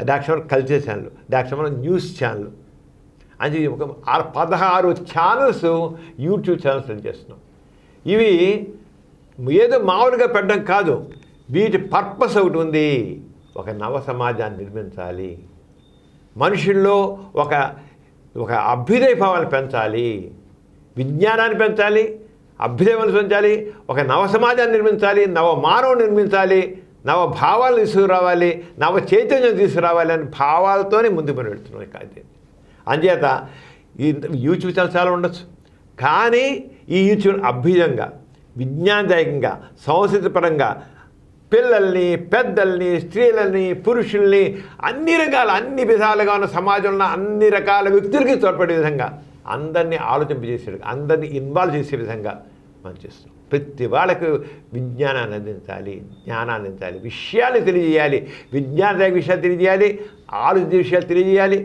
డాక్టర్ సమరం కల్చర్ ఛానల్, డాక్టర్ సమరం న్యూస్ ఛానల్ అని ఒక 16 ఛానల్స్ యూట్యూబ్ ఛానల్స్ రన్ చేస్తున్నాం. ఇవి ఏదో మామూలుగా పెట్టడం కాదు, వీటి పర్పస్ ఒకటి ఉంది. ఒక నవ సమాజాన్ని నిర్మించాలి, మనుషుల్లో ఒక అభ్యుదయ భావాన్ని పెంచాలి, విజ్ఞానాన్ని పెంచాలి, అభ్యుదయం పెంచాలి, ఒక నవ సమాజాన్ని నిర్మించాలి, నవ మానవుని నిర్మించాలి, నవ భావాలు తీసుకురావాలి, నవ చైతన్యం తీసుకురావాలి అనే భావాలతోనే ముందుకు మనం వెళ్తున్నాం. కాదు అంచేత ఈ యూట్యూబ్ ఛానల్ చాలా ఉండొచ్చు, కానీ ఈ యూట్యూబ్ అభ్యుదంగా, విజ్ఞానదాయకంగా, సంస్కృతిపరంగా పిల్లల్ని, పెద్దల్ని, స్త్రీలని, పురుషుల్ని అన్ని విధాలుగా ఉన్న సమాజంలో అన్ని రకాల వ్యక్తులకి తోడ్పడే విధంగా అందరినీ ఆలోచింపజేసే, అందరినీ ఇన్వాల్వ్ చేసే విధంగా మనం చేస్తున్నాం. ప్రతి వాళ్ళకు విజ్ఞానాన్ని అందించాలి, జ్ఞానాన్ని అందించాలి, విషయాలు తెలియజేయాలి, విజ్ఞానదాయక విషయాలు తెలియజేయాలి, ఆలోచించే విషయాలు తెలియజేయాలి,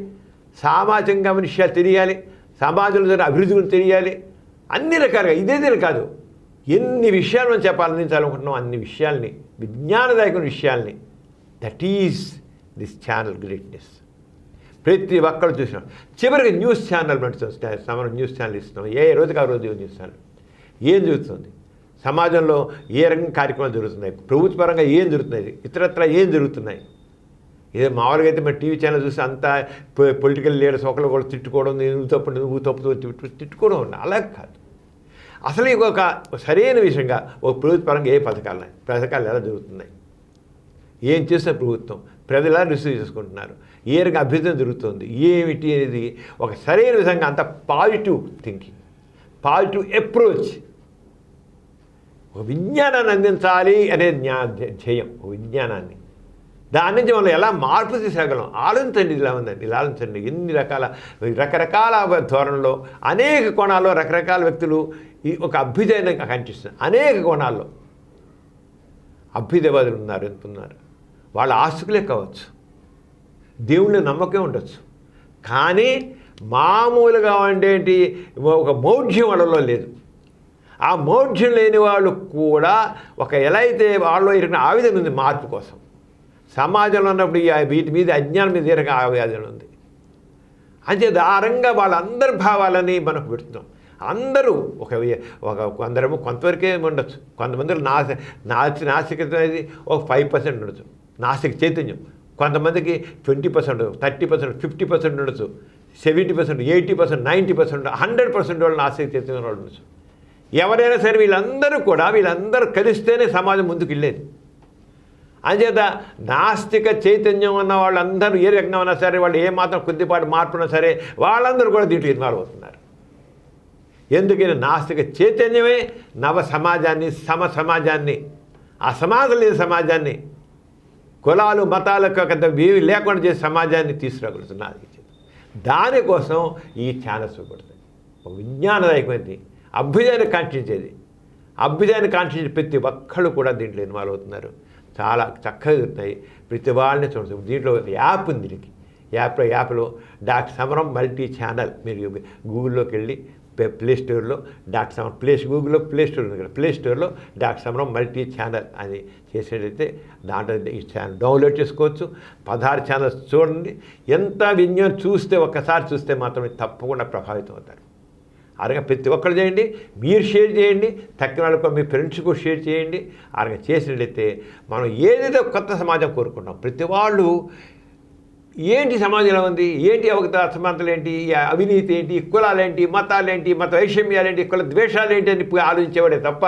సామాజికంగా విషయాలు తెలియాలి, సమాజంలో జరిగిన అభివృద్ధి గురించి తెలియాలి. అన్ని రకాలుగా ఇదేదే కాదు, ఎన్ని విషయాలు మనం అందించాలనుకుంటున్నాం అన్ని విషయాల్ని, విజ్ఞానదాయకమైన విషయాల్ని. That is this channel greatness. ప్రతి ఒక్కరు చూసినాం. చివరికి న్యూస్ ఛానల్ నడుస్తుంది, సమరం న్యూస్ ఛానల్ ఇస్తున్నాం. ఏ రోజుకి ఆ రోజు న్యూస్ ఛానల్ ఏం జరుగుతుంది, సమాజంలో ఏ రకంగా కార్యక్రమాలు జరుగుతున్నాయి, ప్రభుత్వపరంగా ఏం జరుగుతున్నాయి, ఇతరత్ర ఏం జరుగుతున్నాయి. ఏదో మామూలుగా అయితే మన టీవీ ఛానల్ చూసి అంతా పొలిటికల్ లీడర్స్ ఒకరు కూడా తిట్టుకోవడం, నువ్వు తప్పు తిట్టుకోవడం ఉంది. అలా కాదు, అసలు ఒక సరైన విషయంగా ఒక ప్రభుత్వపరంగా ఏ పథకాలు ఎలా జరుగుతున్నాయి, ఏం చేసిన ప్రభుత్వం, ప్రజలు ఎలా రిసీవ్ చేసుకుంటున్నారు, ఏ రకంగా అభ్యుదయం జరుగుతుంది, ఏమిటి అనేది ఒక సరైన విధంగా అంత పాజిటివ్ థింకింగ్, పాజిటివ్ అప్రోచ్, ఒక విజ్ఞానాన్ని అందించాలి అనేది ధ్యేయం. ఒక విజ్ఞానాన్ని, దాని నుంచి మనం ఎలా మార్పు తీసుకురాగలం. ఆలోచించండి, ఇలా ఉందండి, ఇలా ఆలోచించండి. ఎన్ని రకరకాల ధోరణిలో అనేక కోణాల్లో రకరకాల వ్యక్తులు ఈ ఒక అభ్యుదయాన్ని కనిపిస్తుంది. అనేక కోణాల్లో అభ్యుదయవాదులు ఉన్నారు, ఎంతున్నారు. వాళ్ళ ఆస్తికులే కావచ్చు, దేవుళ్ళ నమ్మకం ఉండొచ్చు, కానీ మామూలుగా ఉండేటి ఒక మౌఢ్యం వాళ్ళలో లేదు. ఆ మౌఢ్యం లేని వాళ్ళు కూడా ఎలా అయితే వాళ్ళలో ఇరిగిన ఆవేదన ఉంది మార్పు కోసం. సమాజంలో ఉన్నప్పుడు వీటి మీద అజ్ఞానం మీద తీరక ఆవేదన ఉంది. అంచేత ఆ రంగా వాళ్ళందరి భావాలని మనకు పెడుతున్నాం. అందరూ కొందరేమో కొంతవరకే ఉండొచ్చు, కొంతమంది నాస్తికత అనేది ఒక 5% ఉండొచ్చు, నాస్తిక చైతన్యం. కొంతమందికి 20%, 30%, 50% ఉండొచ్చు, 70%, 80%, 90%, 100% వాళ్ళు నాస్తిక చైతన్యం వాళ్ళు ఉండొచ్చు. ఎవరైనా సరే వీళ్ళందరూ కలిస్తేనే సమాజం ముందుకు వెళ్ళేది. అంచేత నాస్తిక చైతన్యం ఉన్న వాళ్ళందరూ ఏ రకంగా ఉన్నా సరే, వాళ్ళు ఏమాత్రం కొద్దిపాటు మార్పున్నా సరే, వాళ్ళందరూ కూడా దీంట్లో ఇన్వాల్వ్ అవుతున్నారు. ఎందుకని నాస్తిక చైతన్యమే నవ సమాజాన్ని, సమాజాన్ని, అసమానం లేని సమాజాన్ని, కులాలు మతాలకు ఏవి లేకుండా చేసే సమాజాన్ని తీసుకురాగలుగుతున్నారు. దానికోసం ఈ ఛానల్స్ పడతాయి. ఒక విజ్ఞానదాయకమైనది, అభ్యుదయాన్ని కాంక్షించేది. అభ్యుదయాన్ని కాంక్షించే ప్రతి ఒక్కళ్ళు కూడా దీంట్లో ఇన్వాల్వ్ అవుతున్నారు. చాలా చక్కగా జరుగుతాయి. ప్రతి వాళ్ళని చూడవచ్చు. దీంట్లో ఒక యాప్ ఉంది. దీనికి యాప్లో డాక్టర్ సమరం మల్టీ ఛానల్, మీరు గూగుల్లోకి వెళ్ళి ప్లే స్టోర్లో డాక్టర్ సమరం గూగుల్లో ప్లే స్టోర్ ఉంది కదా, ప్లే స్టోర్లో డాక్టర్ సమరం మల్టీ ఛానల్ అని చేసేటైతే దాంట్లో ఈ ఛానల్ డౌన్లోడ్ చేసుకోవచ్చు. 16 ఛానల్స్ చూడండి. ఎంత విజ్ఞానం చూస్తే, ఒక్కసారి చూస్తే మాత్రమే తప్పకుండా ప్రభావితం అవుతారు. అలాగే ప్రతి ఒక్కరు చేయండి, మీరు షేర్ చేయండి, తక్కిన వాళ్ళకు మీ ఫ్రెండ్స్కు షేర్ చేయండి. అలాగే చేసినట్లయితే మనం ఏదైతే కొత్త సమాజం కోరుకుంటాం, ప్రతి వాళ్ళు ఏంటి సమాజంలో ఉంది, ఏంటి అవగత అసమానతలు ఏంటి, అవినీతి ఏంటి, కులాలేంటి, మతాలేంటి, మత వైషమ్యాలేంటి, కుల ద్వేషాలేంటి అని ఆలోచించేవాడే తప్ప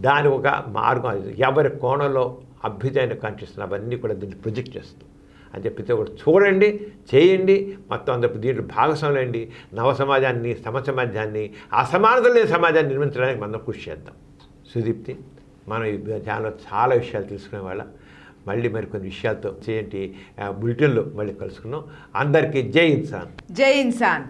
దాని ఒక మార్గం ఎవరి కోణంలో అభ్యుదయాన్ని కాంక్షిస్తున్న అవన్నీ కూడా దీన్ని ప్రొజెక్ట్ చేస్తూ అని చెప్పి ఒకటి చూడండి, చేయండి. మొత్తం అందరూ దీంట్లో భాగస్వాములండి. నవ సమాజాన్ని, సమాజాన్ని, అసమానతలు లేని సమాజాన్ని నిర్మించడానికి మనం కృషి చేద్దాం. సుదీప్తి, మనం ఈ ఛానల్లో చాలా విషయాలు తెలుసుకునే వాళ్ళ మళ్ళీ మరికొన్ని విషయాలతో చేయండి బులెటిన్లో మళ్ళీ కలుసుకున్నాం. అందరికీ జై ఇన్సాన్. జై Insaan.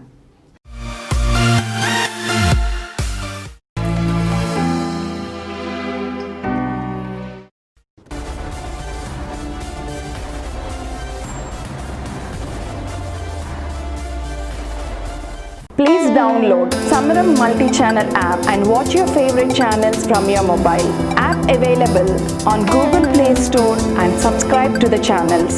Please download Samaram multi-channel app and watch your favorite channels from your mobile. App available on Google Play Store and subscribe to the channels.